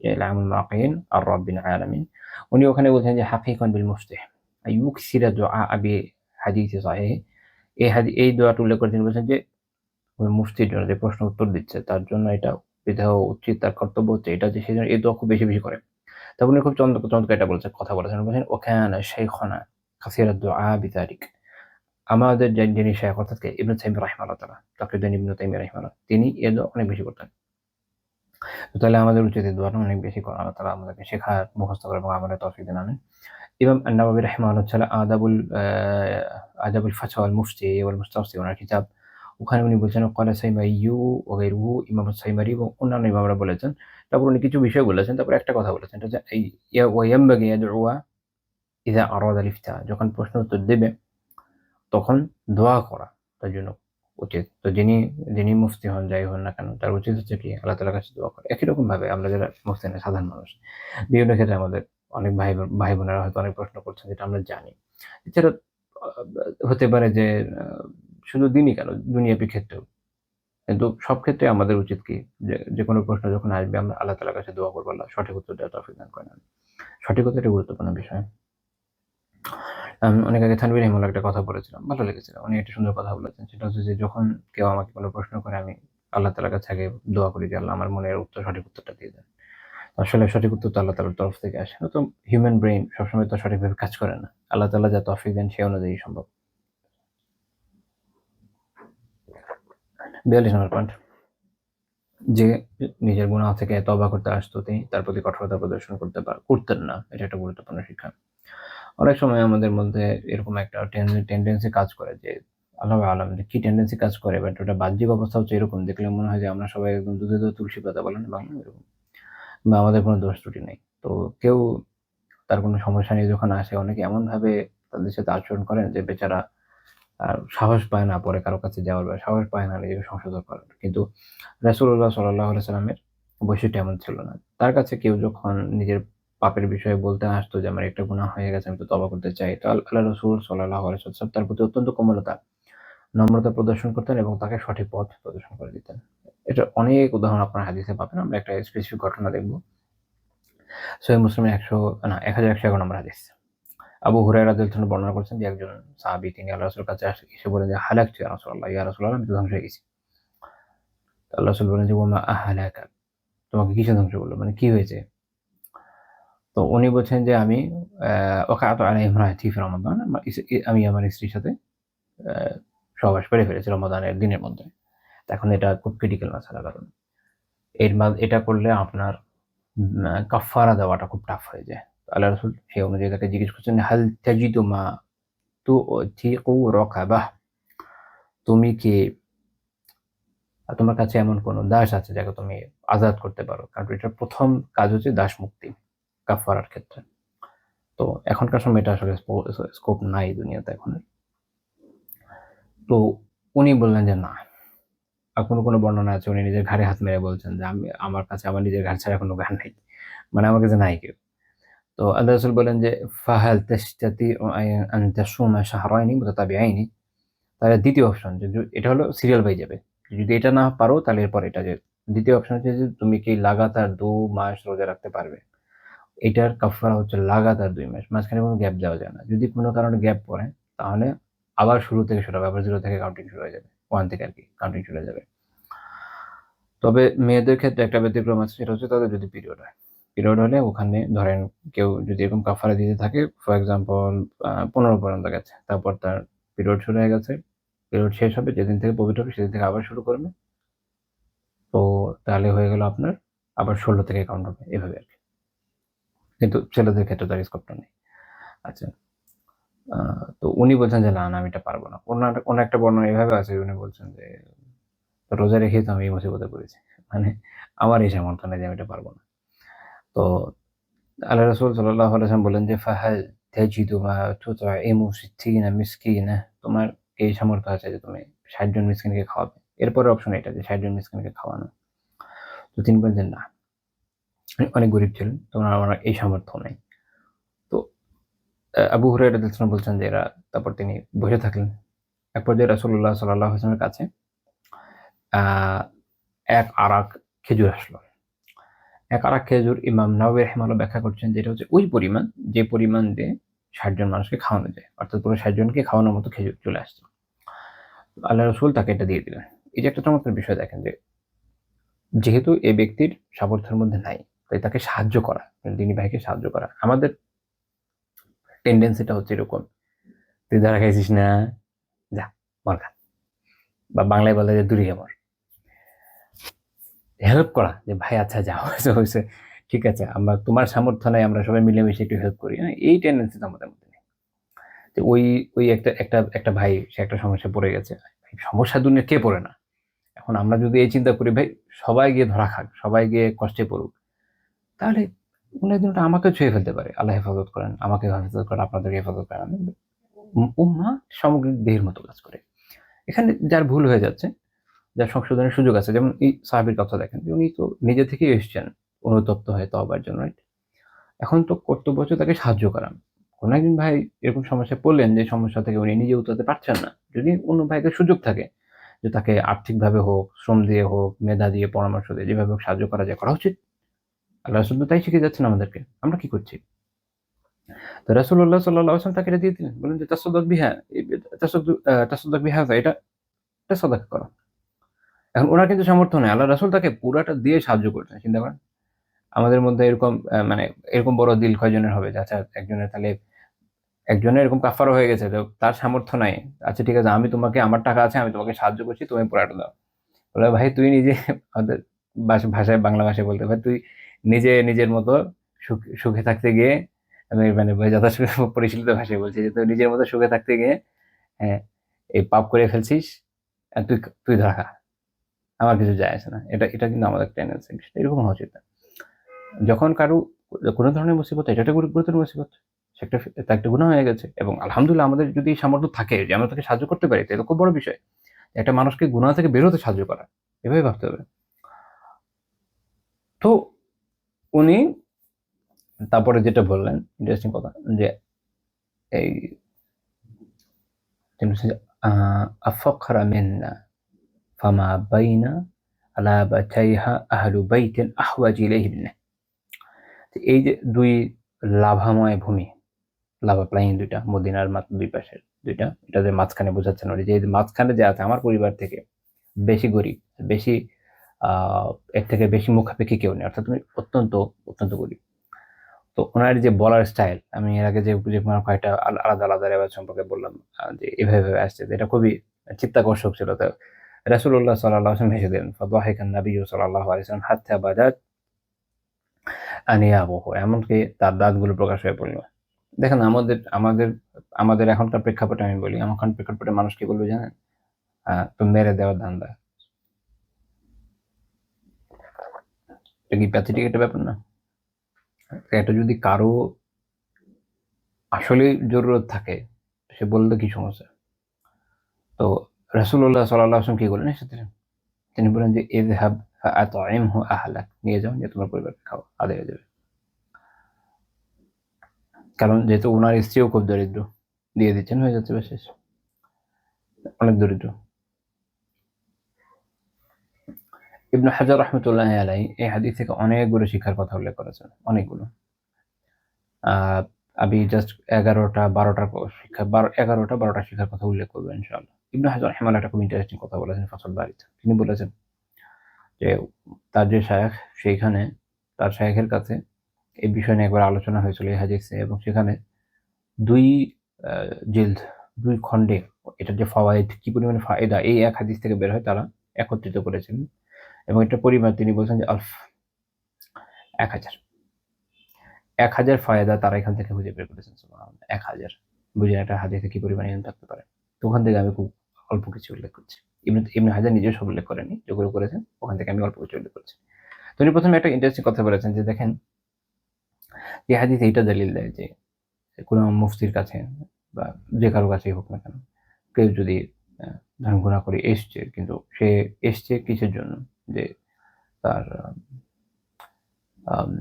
ইলামুল মুওয়াক্কিঈন আর রাব্বিল আলামিন। উনি ওখানে বলছেন যে হাকিকান বিল মুফতিহ আইয়ুকসিরা দুআ বি হাদিসি সাহিহ। এই দোয়াটা উল্লেখ করে তিনি বলছেন যে মুফতির জন্য, যে প্রশ্ন উত্তর দিচ্ছে তার জন্য এটা পেতে হওয়া উচিত, তার কর্তব্য হচ্ছে এটা যে সে যেন এই দোয়া খুব বেশি করে। তখন উনি খুব চমৎকার একটা কথা বলেছেন। বলছেন, "ওয়াকানা শাইখুনা কাসীরাদ দুআ বিযালিক।" আমাদের যিনি শাইখ, অর্থাৎ কে? ইবনে তাইমিয়া রাহিমাহুল্লাহ তাআলা, তাকরিউদ্দিন ইবনে তাইমিয়া রাহিমাহুল্লাহ। তিনি এ দোয়া অনেক বেশি করতেন। তো তাহলে আমাদের উচিত এই দোয়াটা অনেক বেশি করা। আল্লাহ তাআলা আমাদেরকে শেখার, মুখস্থ করার এবং আমলের তৌফিক দান আমিন। ইমাম আন-নাওয়াবী রাহিমাহুল্লাহ তাআলা আদাবুল ফাতওয়া ওয়াল মুফতি ওয়াল মুস্তাফতি ওনার কিতাব, ওখানে উনি বলছেন ক্বালা সাইমাইয়্যু ওয়া গায়রুহু, ইমাম সাইমারি এবং অন্যান্য ইমামরা বলেছেন। তারপর উনি কিছু বিষয় বলেছেন, তারপর একটা কথা বলেছেন, এটা যে এই ওয়া ইয়ানবাগি আদউয়া ইযা আরাদা আল-ইফতা, যখন প্রশ্ন উত্তর দেবে তখন দোয়া করা তার জন্য উচিত। তো যিনি মুফতি হন, যাই হন না কেন, তার উচিত হচ্ছে কি আল্লাহ তাআলার কাছে দোয়া করা। একই রকমভাবে আমরা যারা মুফতি না, সাধারণ মানুষ, বিভিন্ন ক্ষেত্রে আমাদের অনেক ভাই-বোনেরা হয়তো অনেক প্রশ্ন করছেন, যেটা আমরা জানি। এছাড়া আ হতে পারে যে আ শুধু দিনই কেন, দুনিয়াবী ক্ষেত্রেও। কিন্তু সব ক্ষেত্রে আমাদের উচিত কি যেকোনো প্রশ্ন যখন আসবে আমরা আল্লাহ তাআলার কাছে দোয়া করব, আল্লাহ সঠিক উত্তর দেওয়ার তৌফিক দান করেন। সঠিকতা একটা গুরুত্বপূর্ণ বিষয়। অনেক আগে থানভীর রহিমাহুল্লাহ একটা কথা বলেছিলাম, ভালো লেগেছিল। উনি একটা সুন্দর কথা বলেছেন। সেটা হচ্ছে যে যখন কেউ আমাকে কোনো প্রশ্ন করে, আমি আল্লাহ তাআলার কাছে আগে দোয়া করি যে আল্লাহ আমার মনের সঠিক উত্তরটা দিয়ে দেন। আসলে সঠিক উত্তর তো আল্লাহ তাআলার তরফ থেকে আসে। তো হিউম্যান ব্রেইন সবসময় তো সঠিকভাবে কাজ করে না। আল্লাহ তাআলা যা তৌফিক দেন সে অনুযায়ী সম্ভব। ৪২ নম্বর পয়েন্ট, যে নিজের গুনাহ থেকে তওবা করতে আসতো তিনি তার প্রতি কঠোরতা প্রদর্শন করতেন না। এটা একটা গুরুত্বপূর্ণ শিক্ষা। অনেক সময় আমাদের মধ্যে এরকম একটা টেনডেন্সি কাজ করে যে আল্লাহু আ'লাম যে কি টেনডেন্সি কাজ করে, বাট ওটা বাহ্যিক অবস্থা হচ্ছে এরকম, দেখলে মনে হয় যে আমরা সবাই একদম দুধে দুধে তুলসী পাতা, বলেন বাংলায় এরকম, বা আমাদের কোনো দোষ ত্রুটি নেই। তো কেউ তার কোনো সমস্যা নিয়ে যখন আসে, অনেকে এমনভাবে তাদের সাথে আচরণ করেন যে বেচারা সাহস পায় না পরে কারো কাছে যাওয়ার, বা সাহস পায় না নিজেকে সংশোধন করার। কিন্তু রাসূলুল্লাহ সাল্লাল্লাহু আলাইহি সাল্লামের বৈশিষ্ট্য এমন ছিল না। তার কাছে কেউ যখন নিজের পাপের বিষয়ে বলতে আসতো যে আমার একটা গুনাহ হয়ে গেছে, আমি তো তওবা করতে চাই, তো আল্লাহ রাসূল সাল্লাল্লাহু আলাইহি ওয়াসাল্লাম তার প্রতি অত্যন্ত কোমলতা, নম্রতা প্রদর্শন করতেন এবং তাকে সঠিক পথ প্রদর্শন করে দিতেন। এটার অনেক উদাহরণ আপনার হাদিসে পাবেন। আমরা একটা স্পেসিফিক ঘটনা দেখব। সহিহ মুসলিমের 1111 নম্বর হাদিস। আবু হুরায়রা রাদিয়াল্লাহু আনহু বর্ণনা করছেন যে একজন সাহাবী তিনি আল্লাহর রাসূলের কাছে এসে বলেন যে হালাকতু ইয়া রাসূলুল্লাহ, ইয়া রাসূলুল্লাহ, আমি তো ধ্বংস হয়ে গেছি। তো আল্লাহ রাসূল বলেন যে ওয়া মা আহলাকা, তোমাকে কিসে ধ্বংস করলো, মানে কি হয়েছে? তো উনি বলছেন যে আমি ওয়াকাআতু আলা ইমরাআতি ফি রমাদান, আমি আমার স্ত্রীর সাথে আ সহবাস করে ফেলেছি রমাদানের দিনের মধ্যে। তো এখন এটা খুব ক্রিটিক্যাল মাসালা, কারণ এটা করলে আপনার কাফারা দেওয়াটা খুব টাফ হয়ে যায়। আল্লাহ রাসূল সেই অনুযায়ী তাকে জিজ্ঞেস করছেন, হাল তাজিদু মা তুতিকু রাকাবাহ, তুমি কি তোমার কাছে এমন কোন দাস আছে যাকে তুমি আযাদ করতে পারো? কারণ এটার ১ম কাজ হচ্ছে দাস মুক্তি কাফারার ক্ষেত্রে। তো এখনকার সময় এটা আসলে স্কোপ নাই দুনিয়াতে এখন। তো উনি বললেন যে না। আর কোন বর্ণনা আছে উনি নিজের ঘাড়ে হাত মেরে বলছেন যে আমার কাছে আমার নিজের ঘাড় ছাড়া কোন ঘাড় নাই। মানে আমার কাছে নাই কেউ। তো আল্লাহ রাসূল বললেন যে ফাহাল তাস্তাতিউ আন তাসুমা শাহরাইনি মুতাতাবিআইনি, তাহলে দ্বিতীয় অপশন, যে এটা হলো সিরিয়াল বাই যাবে। যদি এটা না পারো তাহলে এরপর এটা, যে দ্বিতীয় অপশন হচ্ছে যে তুমি কি লাগাতার ২ মাস রোজা রাখতে পারবে? এটার কাফারা হচ্ছে লাগাতার ২ মাস। মাঝখানে কোনো গ্যাপ দেওয়া যায় না। যদি কোনো কারণে গ্যাপ পড়ে তাহলে আবার শুরু থেকে শুরু হবে। আবার 0 থেকে কাউন্টিং শুরু হয়ে যাবে। 1 থেকে আরকি কাউন্টিং শুরু হয়ে যাবে। তবে মেয়েদের ক্ষেত্রে একটা ব্যতিক্রম আছে, সেটা হচ্ছে তাদের যদি পিরিয়ড হয়। পিরিয়ড হলে ওখানে ধরেন কেউ যদি এরকম কাফারা দিতে থাকে, ফর এক্সাম্পল ১৫ পর্যন্ত গেছে। তারপর তার পিরিয়ড শুরু হয়ে গেছে। পিরিয়ড শেষ হবে, যেদিন থেকে পবিত্র হবে সেদিন থেকে আবার শুরু করবে। তো তাহলে হয়ে গেল আপনার আবার ১৬ থেকে কাউন্ট হবে, এভাবে আরকি। কিন্তু ছেলেদের ক্ষেত্রে তার স্কোপটা নেই। আচ্ছা। আ তো উনি বলছেন যে না, আমি এটা পারব না। অন্য একটা বর্ণনা এভাবে আছে, উনি বলছেন যে রোজা রেখেই তো আমি এই মুসিবতে পড়েছি। মানে আমার এই সামর্থ্য নেই যে আমি এটা পারবো না। তো আল্লাহ রাসূল সাল্লাল্লাহু আলাইহি ওয়াসাল্লাম বললেন যে, "ফাহাল তাজিদু মা তুতঈমু সিত্তিনা মিসকিনা?" তোমার কি এই সামর্থ্য আছে যে তুমি ৬০ জন মিসকিনকে খাওয়াবে? এরপরের অপশন এটা যে ৬০ জন মিসকিনকে খাওয়ানো। তো তিনি বললেন যে, "না।" উনি অনেক গরিব ছিলেন। তো উনার এই সামর্থ্য নেই। তো আবু হুরায়রা রাদিয়াল্লাহু আনহু বলছেন যে এরা তারপর তিনি বসে থাকলেন। এক পর্যায়ে রাসূলুল্লাহ সাল্লাল্লাহু আলাইহি ওয়াসাল্লামের কাছে আ এক আরাক খেজুর আসলো। এক আরাক খেজুর ইমাম নাওয়াবী রাহিমাহুল্লাহ ব্যাখ্যা করছেন যে এটা হচ্ছে ওই পরিমাণ যে পরিমাণ দিয়ে ৬০ জন মানুষকে খাওয়ানো যায়। অর্থাৎ পুরো ৬০ জনকে খাওয়ানোর মতো খেজুর চলে আসছে। আল্লাহ রাসূল তাকে এটা দিয়ে দিলেন। এই যে একটা চমৎকার বিষয় দেখেন যে যেহেতু এই ব্যক্তির সামর্থ্যের মধ্যে নাই, তাই তাকে সাহায্য করা, দিনী ভাইকে সাহায্য করা। আমাদের টেনডেন্সিটা হচ্ছে এরকম, "তুই ধরা খাইছিস না? যা মার খা।" বা বাংলায় বলে যে, "দূরে হ মর।" হেল্প করা যে, "ভাই আচ্ছা যা হইছে, হইছে। ঠিক আছে। আমরা তোমার সামর্থ্য নাই, আমরা সবাই মিলেমিশে একটু হেল্প করি।" হ্যাঁ? এই টেনডেন্সি তো আমাদের মধ্যে নেই। যে ওই একটা ভাই সে একটা সমস্যায় পড়ে গেছে। ভাই সমস্যা দুনিয়ার কে পড়ে না? এখন আমরা যদি এই চিন্তা করি ভাই সবাই গিয়ে ধরা খাক, সবাই গিয়ে কষ্টে পড়ুক। তাহলে কোন একদিন ওটা আমাকেও ছুঁয়ে ফেলতে পারে। আল্লাহ হেফাজত করেন, আমাকেও হেফাজত করেন, আপনাদেরকে হেফাজত করেন। উম্মাহ সামগ্রিক দেহের মতো কাজ করে। এখানে যার ভুল হয়ে যাচ্ছে, যার সংশোধনের সুযোগ আছে যেমন এই সাহাবীর কথা দেখেন যে উনি তো নিজে থেকেই এসছেন অনুতপ্ত হয়ে তওবার জন্য, রাইট? এখন তো কর্তব্য হচ্ছে তাকে সাহায্য করা। কোন একদিন ভাই এরকম সমস্যায় পড়লেন যে সমস্যা থেকে উনি নিজে উতরাতে পারছেন না। যদি অন্য ভাইদের সুযোগ থাকে যে তাকে আর্থিকভাবে হোক, শ্রম দিয়ে হোক, মেধা দিয়ে, পরামর্শ দিয়ে যেভাবে হোক সাহায্য করা যায়, করা উচিত। আল্লাহ রাসূল তো তাই শিখিয়ে যাচ্ছেন আমাদেরকে। আমরা কি করছি? তো রাসূলুল্লাহ সাল্লাল্লাহু আলাইহি ওয়াসাল্লাম তাকে এটা দিয়ে দিলেন। বললেন যে তাসাদ্দাক বিহা, তাসাদ্দাক বিহাযা, এটা সাদাকা করো। এখন উনার কিন্তু সামর্থ্য নাই। আল্লাহ রাসূল তাকে পুরাটা দিয়ে সাহায্য করছেন। চিন্তা করেন। আমাদের মধ্যে এরকম মানে এরকম বড় দিল কয়জনের হবে যে আচ্ছা একজনের তাহলে একজনের এরকম কাফারা হয়ে গেছে। তো তার সামর্থ্য নাই। আচ্ছা ঠিক আছে আমি তোমাকে আমার টাকা আছে আমি তোমাকে সাহায্য করছি, তুমি পুরাটা দাও। বলে ভাই তুই নিজে আমাদের ভাষায় বাংলা ভাষায় বলতে ভাই তুই নিজে নিজের মতো সুখে থাকতে গিয়ে আমি মানে যথাযথ পরিশীলিত ভাষায় বলছি যে তুই নিজের মতো সুখে থাকতে গিয়ে হ্যাঁ, এই পাপ করে ফেলছিস। তুই তুই ধরা খা। আমার কিছু যায় আসে না। এটা কিন্তু আমাদের টেনডেন্সি। বিষয়টা এরকম হওয়া উচিত না। যখন কারো কোন ধরনের মুসিবত এটা একটা গুরুতর মুসিবত। সে একটা তার একটা গুনাহ হয়ে গেছে এবং আলহামদুলিল্লাহ আমাদের যদি এই সামর্থ্য থাকে যে আমরা তাকে সাহায্য করতে পারি তাহলে খুব বড় বিষয়। একটা মানুষকে গুনাহ থেকে বের হতে সাহায্য করা। এভাবে ভাবতে হবে। তো উনি তারপরে যেটা বললেন ইন্টারেস্টিং কথা যে এই তিনি বলছেন যে আফাকরা মিন্না ফামা বাইনা আলাবাতাইহা আহলু বাইতিন আহওয়াজ ইলাইহি মিন্না। এই যে ২ লাভাময় ভূমি, লাভা প্লাইন ২ টা মদিনার ২ পাশের ২ টা। এটা যে মাঝখানে বোঝাচ্ছেন উনি যে মাঝখানে যে আছে আমার পরিবার থেকে বেশি গরিব, বেশি আ এর থেকে বেশি মুখাপেক্ষী কেউ নেই। অর্থাৎ উনি অত্যন্ত গরিব। তো উনার যে বলার স্টাইল আমি এর আগে যে কয়েকটা আলাদা রেওয়াজ সম্পর্কে বললাম যে এভাবে আসছে। এটা খুবই চিত্তাকর্ষক ছিল। তো রাসূলুল্লাহ সাল্লাল্লাহু আলাইহি ওয়াসাল্লাম হেসে দিলেন। ফাদাহিকা আন-নাবিয়্যু সাল্লাল্লাহু আলাইহি ওয়াসাল্লাম হাত্তা বাদাত আনিয়াবুহু। এমনকি তার দাঁতগুলো প্রকাশ হয়ে পড়ল। দেখেন আমাদের এখনকার প্রেক্ষাপটে আমি বলি, এখনকার প্রেক্ষাপটে মানুষ কি বলবে জানেন? তো মেরে দেওয়ার ধান্দা। এটা কি প্যাথেটিক একটা ব্যাপার না? এটা যদি কারো আসলেই জরুরত থাকে, সে বললে কি সমস্যা? তো রাসূলুল্লাহ সাল্লাল্লাহু আলাইহি ওয়াসাল্লাম কি করলেন সেটা তিনি বললেন যে, "ইযহাব ফাআত'ইমহু আহলাক।" নিয়ে যাও, নিয়ে তোমার পরিবারকে খাওয়াও। আদায় হয়ে যাবে। কারণ যেহেতু উনার স্ত্রীও খুব দরিদ্র। দিয়ে দিচ্ছেন, হয়ে যাচ্ছে ব্যাস শেষ। অনেক দরিদ্র। ইবনে হাজার রাহমাতুল্লাহি আলাইহি এই হাদিস থেকে অনেকগুলো শিক্ষার কথা উল্লেখ করেছেন। অনেকগুলো। আ আমি জাস্ট ১১ টা ১২ টার শিক্ষা ১১ টা ১২ টা শিক্ষার কথা উল্লেখ করব ইনশাআল্লাহ। ইবনে হাজার রাহিমাহুল্লাহ একটা খুব ইন্টারেস্টিং কথা বলেছেন ফাথহুল বারীতে। তিনি বলেছেন যে তার যে শায়খ সেইখানে তার শায়খের কাছে এই বিষয় নিয়ে একবার আলোচনা হয়েছিল এই হাদিসে এবং সেখানে ২ আ জিলদ ২ খন্ডে এটার যে ফাওয়ায়েদ কি পরিমাণে ফায়দা এই এক হাদিস থেকে বের হয় তারা একত্রিত করেছিলেন এবং এটার পরিমাণ তিনি বলছেন যে ১,০০০ ১,০০০ ফায়দা তারা এখান থেকে খুঁজে বের করেছেন সুবহানাল্লাহ ১,০০০ বুঝেন একটা হাদিসে কি পরিমাণে ইলম থাকতে পারে। তো ওখান থেকে আমি খুব অল্প কিছু উল্লেখ করছি। ইবনে হাজার নিজেও সব উল্লেখ করেনি, যেগুলো করেছেন ওখান থেকে আমি অল্প কিছু উল্লেখ করছি। তো উনি প্রথমে একটা ইন্টারেস্টিং কথা বলেছেন যে দেখেন, এই হাদিস এইটা দলিল দেয় যে কোনো মুফতির কাছে বা যে কারো কাছেই হোক না কেন, কেউ যদি ধরেন গুনাহ করে এসছে, কিন্তু সে এসছে কিসের জন্য? যে তার আম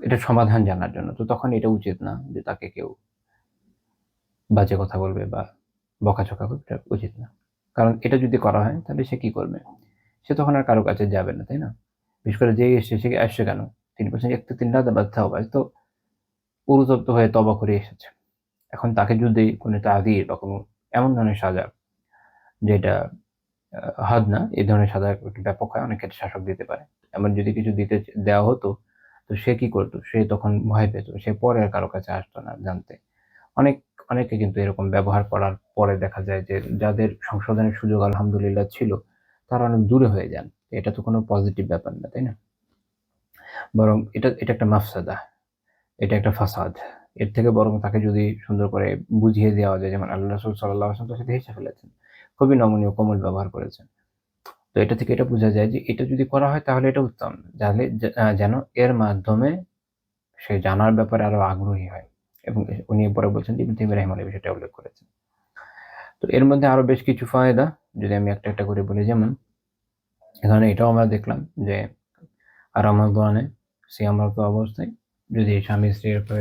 এটার সমাধান জানার জন্য। তো তখন এটা উচিত না যে তাকে কেউ বাজে কথা বলবে বা বকাঝকা করবে, এটা উচিত না। কারণ এটা যদি করা হয় তাহলে সে কি করবে? সে তখন আর কারো কাছে যাবে না, তাই না? বিশেষ করে যেই এসছে সে আসছে কেন? তিনি বলছেন এক তো ৩ রাত বাদ তাওবা, তো অনুতপ্ত হয়ে তওবা করে এসেছে। এখন তাকে যদি কোনো তাযীর বা কোনো এমন ধরনের সাজা, যেটা হাদ না, এই ধরনের সাজা একটু ব্যাপক হয়, অনেক ক্ষেত্রে শাসক দিতে পারে। এমন যদি কিছু দেওয়া হতো, তো সে কি করত? সে তখন ভয় পেত। সে পরে আর কারো কাছে আসতো না জানতে। অনেক অনেকে কিন্তু এরকম ব্যবহার করার পরে দেখা যায় যে যাদের সংশোধনের সুযোগ আলহামদুলিল্লাহ ছিল, তারা অনেক দূরে হয়ে যান। এটা তো কোনো পজিটিভ ব্যাপার না, তাই না? বরং এটা এটা একটা মাফসাদা, এটা একটা ফাসাদ। এর থেকে বরং তাকে যদি সুন্দর করে বুঝিয়ে দেওয়া যায়, যেমন আল্লাহ রাসূল সাল্লাল্লাহু আলাইহি ওয়াসাল্লাম তার সাথে হেসে ফেলেছেন। খুবই নমনীয় কোমল ব্যবহার করেছেন। তো এটা থেকে এটা বোঝা যায় যে এটা যদি করা হয় তাহলে এটা উত্তম। যাহলে যেন এর মাধ্যমে সে জানার ব্যাপারে আরো আগ্রহী হয়। এবং উনি পরে বলছেন যে ইবনে তাইমিয়া রাহিমাহুল্লাহ এই বিষয়টা উল্লেখ করেছেন। তো এর মধ্যে আরো বেশ কিছু ফায়দা, যদি আমি একটা, একটা করে বলি, যেমন এখানে এটাও আমরা দেখলাম যে রমাদানে সিয়ামরত অবস্থায় যদি স্বামী-স্ত্রী এরকম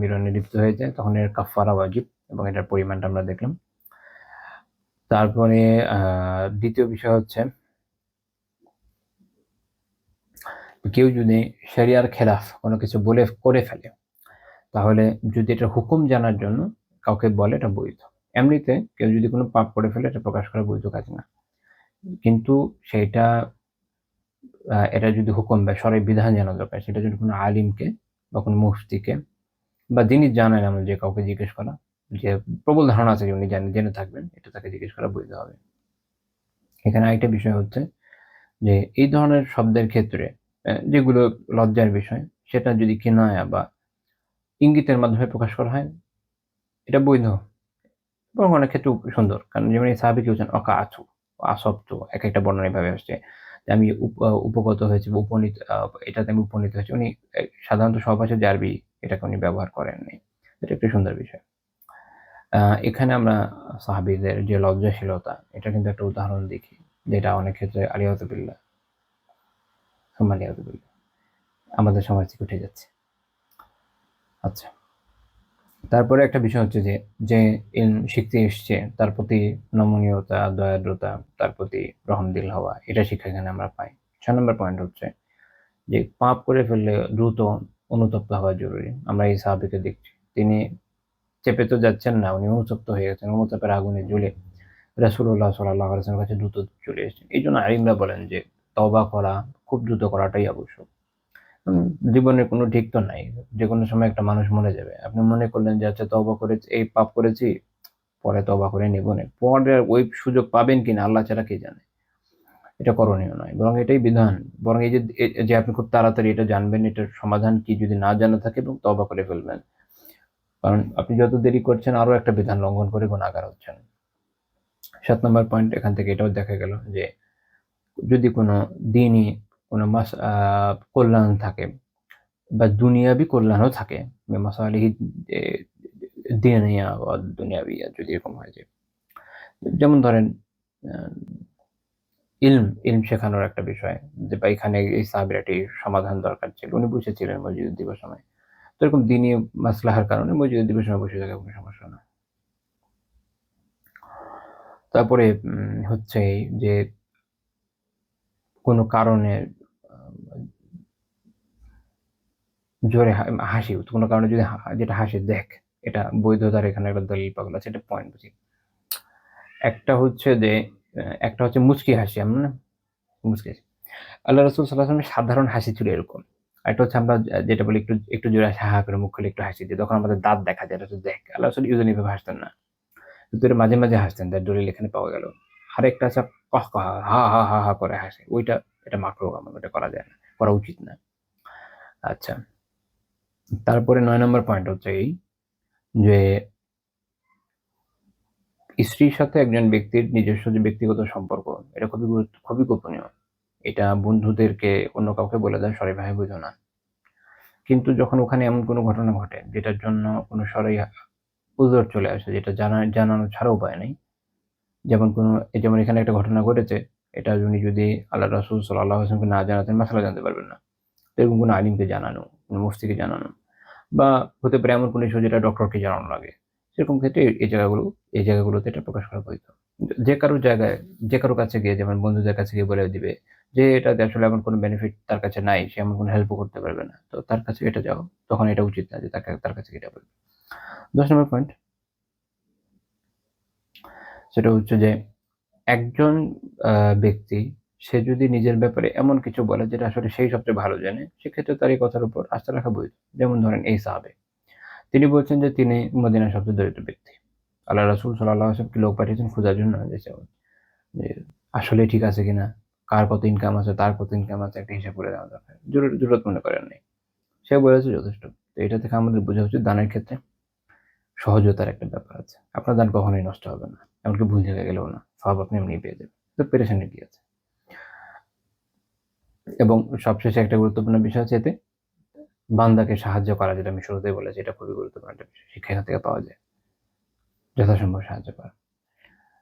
মিলনে লিপ্ত হয়ে যায় তখন এর কাফফারা ওয়াজিব, এবং এটার পরিমাণটা আমরা দেখলাম। তারপরে দ্বিতীয় বিষয় হচ্ছে, কেউ যদি শরিয়ার খেলাফ কোনো কিছু করে ফেলে, তাহলে যদি এটার হুকুম জানার জন্য কাউকে বলে, এটা বৈধ। এমনিতে কেউ যদি কোনো পাপ করে ফেলে এটা প্রকাশ করা বৈধ কাজ না। কিন্তু সেটা এটা যদি হুকুম বা শরঈ বিধান জানা দরকার, সেটা যদি কোনো আলিমকে বা কোনো মুফতিকে বা যিনি জানেন এমন যে কাউকে জিজ্ঞেস করা, যে প্রবল ধারণা আছে যে উনি জেনে থাকবেন, এটা তাকে জিজ্ঞেস করা বৈধ হবে। এখানে আরেকটা বিষয় হচ্ছে যে এই ধরনের শব্দের ক্ষেত্রে যেগুলো লজ্জার বিষয়, সেটা যদি কিনায়া বা ইঙ্গিতের মাধ্যমে প্রকাশ করা হয়, এটা বৈধ। বরং অনেক ক্ষেত্রে সুন্দর। কারণ যেমন এই সাহাবী কি বলছেন, অকাআতু, আসবতু, একেকটা বর্ণনা এভাবে আসছে। যে আমি উপগত হয়েছি বা এটাতে আমি উপনীত হয়েছি। উনি সাধারণত সব ভাষায় যে আরবি, এটাকে উনি ব্যবহার করেননি। এটা একটা সুন্দর বিষয়। আ এখানে আমরা সাহাবীদের যে লজ্জাশীলতা, এটা কিন্তু একটা উদাহরণ দেখি। যেটা অনেক ক্ষেত্রে আলিয়াযু বিল্লাহ, সুম্মা আলিয়াযু বিল্লাহ, আমাদের সমাজ থেকে উঠে যাচ্ছে। আচ্ছা। তারপরে একটা বিষয় হচ্ছে যে, যে ইলম শিখতে এসছে তার প্রতি নমনীয়তা, দয়াদ্রতা, তার প্রতি রহমদিল হওয়া, এটা শিক্ষা এখানে আমরা পাই। ৬ নম্বর পয়েন্ট হচ্ছে যে পাপ করে ফেললে দ্রুত অনুতপ্ত হওয়া জরুরি। আমরা এই সাহাবীকে দেখছি। তিনি চেপে তো যাচ্ছেন না, উনি অনুতপ্ত হয়ে গেছেন। অনুতাপের আগুনে জ্বলে রাসূলুল্লাহ সাল্লাল্লাহু আলাইহি ওয়াসাল্লামের কাছে দ্রুত চলে এসেছেন। এইজন্য আলিমরা বলেন যে তওবা করা খুব দ্রুত করাটাই আবশ্যক। হুম, জীবনের কোনো ঠিক তো নাই। যেকোনো সময় একটা মানুষ মরে যাবে। আপনি মনে করলেন যে আচ্ছা তওবা করেছি, এই পাপ করেছি, পরে তওবা করে নিবনে। পরে ওই সুযোগ পাবেন কিনা আল্লাহ ছাড়া কে জানে। এটা করণীয় নয়। বরং এটাই বিধান। বরং এই যে যে আপনি খুব তাড়াতাড়ি এটা জানবেন, এটার সমাধান কি যদি না জানা থাকে, এবং তওবা করে ফেলবেন। কারণ আপনি যত দেরি করছেন আরো একটা বিধান লঙ্ঘন করে গুনাহগার হচ্ছেন। ৭ নম্বর পয়েন্ট, এখান থেকে এটাও দেখা গেল যে যদি কোনো দ্বীনি কোনো কল্যাণ থাকে বা দুনিয়াবি কল্যাণও থাকে, মাসালিহি এ দিনিয়া ওয়া দুনিয়াবিয়া, যদি এরকম হয় যে, যেমন ধরেন আ ইলম শেখানোর একটা বিষয়, যে বা এখানে এই সাহাবীর একটি সমাধান দরকার ছিল। উনি বসেছিলেন মসজিদে দিবার সময়। তো এরকম দ্বীনি মাসলাহার কারণে মসজিদে দিবার সময় বসে থাকা কোনো সমস্যা না। তারপরে হচ্ছে যে কোনো কারণে আ জোরে হাসি, কোনো কারণে যদি যেটা হাসি দেখ, এটা বৈধতার এখানে একটা দলিল পাওয়া গেল। আচ্ছা, এটা পয়েন্ট বুঝি। একটা হচ্ছে যে একটা হচ্ছে মুচকি হাসি, আমরা না? মুচকি হাসি। আল্লাহ রাসূল সাল্লাল্লাহু আলাইহি ওয়াসাল্লামের সাধারণ হাসি ছিল এরকম। আরেকটা হচ্ছে আমরা যেটা বলি একটু একটু জোরে হা, হা করে মুখ খুলে একটু হাসি দিই। তখন আমাদের দাঁত দেখা যায়। এটা হচ্ছে দেখ। আল্লাহ রাসূল ইউজুয়ালি এভাবে হাসতেন না। কিন্তু এর মাঝে, মাঝে হাসতেন। তার দলিল এখানে পাওয়া গেল। আরেকটা আছে কহকহা, হা, হা, হা, হা করে হাসে। এটা মাকরুহ আমল, ওটা করা যায় না। করা উচিত না। আচ্ছা। তারপরে ৯ নম্বর পয়েন্ট হচ্ছে এই যে স্ত্রীর সাথে একজন ব্যক্তির নিজস্ব যে ব্যক্তিগত সম্পর্ক, এটা খুবই গোপনীয়। এটা বন্ধুদেরকে অন্য কাউকে বলে দেয়, "সরি ভাই বুঝো না।" কিন্তু যখন ওখানে এমন কোনো ঘটনা ঘটে যেটার জন্য কোনো সরাই উযর চলে আসে, যেটা জানানো ছাড়া উপায় নেই। যেমন এখানে একটা ঘটনা ঘটেছে, এটা উনি যদি আল্লাহর রাসূল সাল্লাল্লাহু আলাইহি ওয়াসাল্লামকে না জানাতেন মাসালা জানতে পারবেন না। তো এরকম কোনো আলিমকে জানানো, কোনো মুফতিকে জানানো, বা হতে পারে এমন কোনো ইস্যু যেটা ডক্টরকে জানানো লাগে। সেরকম ক্ষেত্রে এই জায়গাগুলোতে এটা প্রকাশ করা বৈধ। যে কারো কাছে গিয়ে, যেমন বন্ধুদের কাছে গিয়ে বলে দিবে যে এটাতে আসলে এমন কোনো বেনিফিট তার কাছে নাই, সে এমন কোনো হেল্পও করতে পারবে না। তো তার কাছে এটা যাও, তখন এটা উচিত না যে তার কাছে এটা বলবে। ১০ নম্বর পয়েন্ট, সেটা হচ্ছে যে একজন ব্যক্তি সে যদি নিজের ব্যাপারে এমন কিছু বলে যেটা আসলে সেই সবচেয়ে ভালো জানে, সেক্ষেত্রে তার এই কথার উপর আস্থা রাখা বৈধ। যেমন ধরেন এই সাহাবী। তিনি বলছেন যে তিনি মদীনার সবচেয়ে দরিদ্র ব্যক্তি। আল্লাহর রাসূল সাল্লাল্লাহু আলাইহি ওয়াসাল্লাম কে লোক পাঠিয়েছেন খোঁজার জন্য যে আসলেই ঠিক আছে কিনা, কার কত ইনকাম আছে, তার কত ইনকাম আছে একটা হিসাব করে দেওয়া দরকার। জরুরত মনে করেন নাই। সে বলেছে যথেষ্ট। তো এটা থেকে আমাদের বোঝা উচিত দানের ক্ষেত্রে সহজতার একটা ব্যাপার আছে। আপনার দান কখনোই নষ্ট হবে না। এমনকি ভুল জায়গায় গেলেও না। সওয়াব আপনি এমনিই পেয়ে যাবেন। তো পেরেশানির কি আছে? এবং সবশেষে একটা গুরুত্বপূর্ণ বিষয় হচ্ছে এতে বান্দাকে সাহায্য করা, যেটা আমি শুরুতেই বলেছি, এটা খুবই গুরুত্বপূর্ণ একটা বিষয়। শিক্ষা এখান থেকে পাওয়া যায়। যথাসম্ভব সাহায্য করা।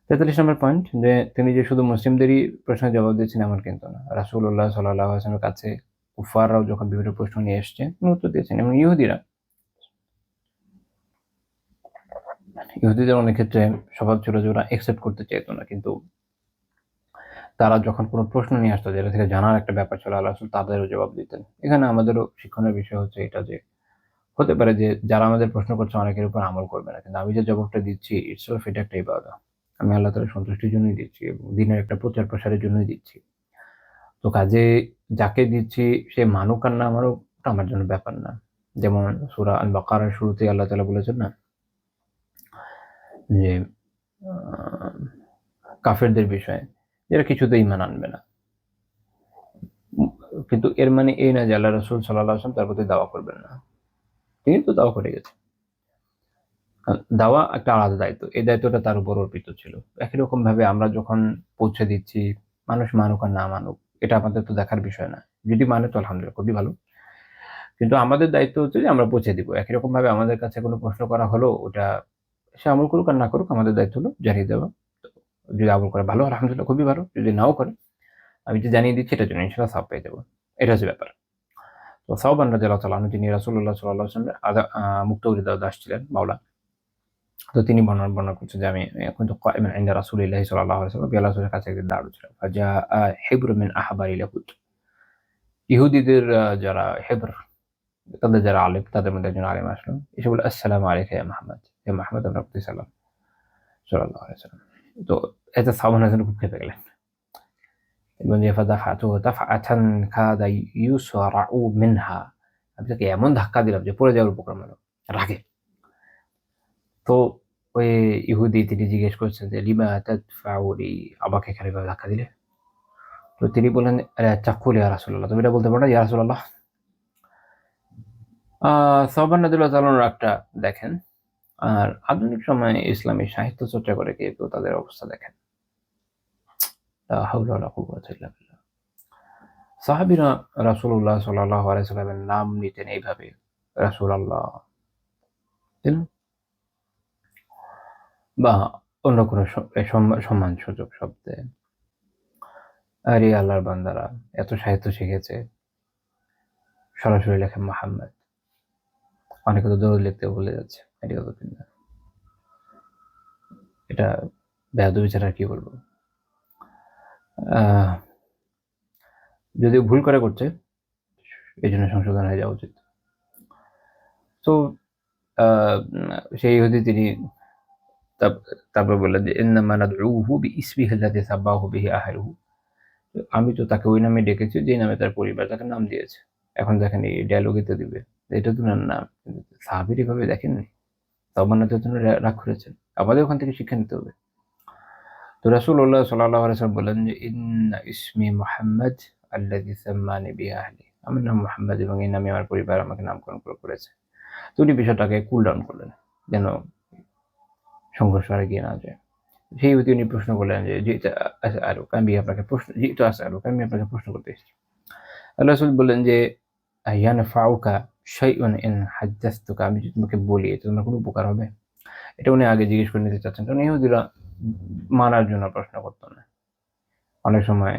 ৪৩ নম্বর পয়েন্ট, যে তিনি যে শুধু মুসলিমদেরই প্রশ্নের জবাব দিচ্ছেন এমন কিন্তু না। রাসূলুল্লাহ সাল্লাল্লাহু আলাইহি ওয়াসাল্লামের কাছে কুফাররাও যখন বিভিন্ন প্রশ্ন নিয়ে এসছে তিনি উত্তর দিয়েছেন, এবং ইহুদিদের অনেক ক্ষেত্রে স্বভাব ছিল যে ওরা একসেপ্ট করতে চাইতো না, কিন্তু তারা যখন কোনো প্রশ্ন নিয়ে আসতো যেটা থেকে জানার একটা ব্যাপার ছিল, আল্লাহ রাসূল তাদেরও জবাব দিতেন। এখানে আমাদেরও শিক্ষণীয় বিষয় হচ্ছে এটা যে হতে পারে যে যারা আমাদের প্রশ্ন করছে অনেকের উপর আমল করবে না, কিন্তু আমি যে জবাবটা দিচ্ছি ইটসেলফ এটা একটা ইবাদত। আমি আল্লাহ তাআলার সন্তুষ্টির জন্যই দিচ্ছি এবং দ্বীনের একটা প্রচার প্রসারের জন্যই দিচ্ছি। তো কাজেই যাকে দিচ্ছি সে মানুক আর না মানুক ওটা আমার জন্য ব্যাপার না। যেমন সূরা আল বাকারার শুরুতেই আল্লাহ তাআলা বলেছেন না যে আ কাফেরদের বিষয়ে, এরা কিছুতেই ঈমান আনবে না। উম কিন্তু এর মানে এই না যে আল্লাহ রাসূল সাল্লাল্লাহু আলাইহি ওয়াসাল্লাম তার প্রতি দাওয়া করবেন না। তিনি তো দাওয়া করে গেছেন। দাওয়া একটা আলাদা দায়িত্ব। এই দায়িত্বটা তার উপর অর্পিত ছিল। একই রকমভাবে আমরা যখন পৌঁছে দিচ্ছি, মানুষ মানুক আর না মানুক, এটা আমাদের তো দেখার বিষয় না। যদি মানে তো আলহামদুলিল্লাহ খুবই ভালো। কিন্তু আমাদের দায়িত্ব হচ্ছে যে আমরা পৌঁছে দিব। একই রকমভাবে আমাদের কাছে কোনো প্রশ্ন করা হলো, ওটা সে আমল করুক আর না করুক, আমাদের দায়িত্ব হলো জানিয়ে দেওয়া। তো যদি আমল করে ভালো, আলহামদুলিল্লাহ খুবই ভালো। যদি নাও করে, আমি যে জানিয়ে দিচ্ছি এটার জন্য ইনশাআল্লাহ সওয়াব পেয়ে যাবো। এটা হচ্ছে ব্যাপার। তো সাওবান রাদিয়াল্লাহু তাআলা আনহু, যিনি রাসূলুল্লাহ সাল্লাল্লাহু আলাইহি ওয়াসাল্লামের মুক্তখোর দাস ছিলেন, মাওলা। তো তিনি বর্ণনা করছেন যে আমি কুনতু কাইমান ইনদা রাসূলিল্লাহি সাল্লাল্লাহু আলাইহি ওয়াসাল্লাম, আল্লাহ রাসূলের কাছে একদিন দাঁড়িয়েছিলাম। ফাজাআ হিবরুম মিন আহবারিল ইয়াহুদ। ইহুদীদের যারা হিবর, তাদের যারা আলেম, তাদের মধ্যে একজন আলেম আসলো। এসে বলল, আসসালামু আলাইকা ইয়া মুহাম্মদ। হে মুহাম্মদ, আপনার প্রতি সালাম সাল্লাল্লাহু আলাইহি ওয়াসাল্লাম। তো এতে সালমান হাসান খুব ক্ষেপে গেলেন এবং যে ফাদাফাতুহু দাফআতান কাদা ইউসরাউ মিনহা। আমি তাকে এমন ধাক্কা দিলাম যে পড়ে যাওয়ার উপক্রম হলো রাগে। তো ওই ইহুদি তিনি জিজ্ঞেস করছেন যে, "লিমা তাদফাউনি?" আমাকে কেন এভাবে ধাক্কা দিলে? তো তিনি বললেন, "আলা তাকুল ইয়া রাসূলুল্লাহ।" তুমি এটা বলতে পারো না, ইয়া রাসূলুল্লাহ? সাওবান রাদিয়াল্লাহু তাআলার রাগটা দেখেন। আর আধুনিক সময়ে ইসলামী সাহিত্য চর্চা করে কেউ তাদের অবস্থা দেখেন। লা হাওলা ওয়ালা কুওয়াতা ইল্লা বিল্লাহ। সাহাবীরা রাসূলুল্লাহ সাল্লাল্লাহু আলাইহি ওয়াসাল্লামের নাম নিতেন এইভাবে, রাসূলাল্লাহ, তাই না? বা অন্য কোনো সম্মানসূচক শব্দে। আরে আল্লাহর বান্দারা, এত সাহিত্য শিখেছে, সরাসরি লেখেন মুহাম্মদ। অনেকে তো দরুদ লিখতেও ভুলে যাচ্ছে। এটা বেয়াদবি ছাড়া আর কি বলবো? আহ যদিও ভুল করে করছে, এজন্য সংশোধন হয়ে যাওয়া উচিত। তো আ সেই ইহুদি তিনি তারপর বললেন যে, "ইন্নামা নাদউহু বিইসমিহি আল্লাযী সাব্বাহু বিহি আহলুহু।" আমি তো তাকে ওই নামে ডেকেছি যে নামে তার পরিবার তাকে নাম দিয়েছে। এখন দেখেন এই ডায়ালগে তো দিবে। এটা তো উনার নাম। কিন্তু সাহাবীর এভাবে দেখেননি। সালমানের জন্য রাগ করেছেন। আমাদের ওখান থেকে শিক্ষা নিতে হবে। তো রাসূলুল্লাহ সাল্লাল্লাহু আলাইহি ওয়াসাল্লাম বললেন যে, "ইন্না ইসমি মুহাম্মাদ আল্লাযী সাম্মানি বিহি আহলি।" আমার নাম মুহাম্মদ এবং এই নামে আমার পরিবার আমাকে নামকরণ করেছে। তো উনি বিষয়টাকে কুল ডাউন করলেন, যেন সংঘর্ষ আর এগিয়ে না যায়। সেই ইহুদি উনি প্রশ্ন করলেন যে জিতু আসআলুকা, আমি আপনাকে প্রশ্ন জিতু আসআলুকা, আমি আপনাকে প্রশ্ন করতে এসেছি। আল্লাহ রাসূল বললেন যে আয়ানফাউকা শাইউন ইন হাদ্দাসতুকা, আমি যদি তোমাকে বলি এতে তোমার কোনো উপকার হবে? এটা উনি আগে জিজ্ঞেস করে নিতে চাচ্ছেন। কারণ ইহুদিরা মানার জন্য প্রশ্ন করত না। অনেক সময়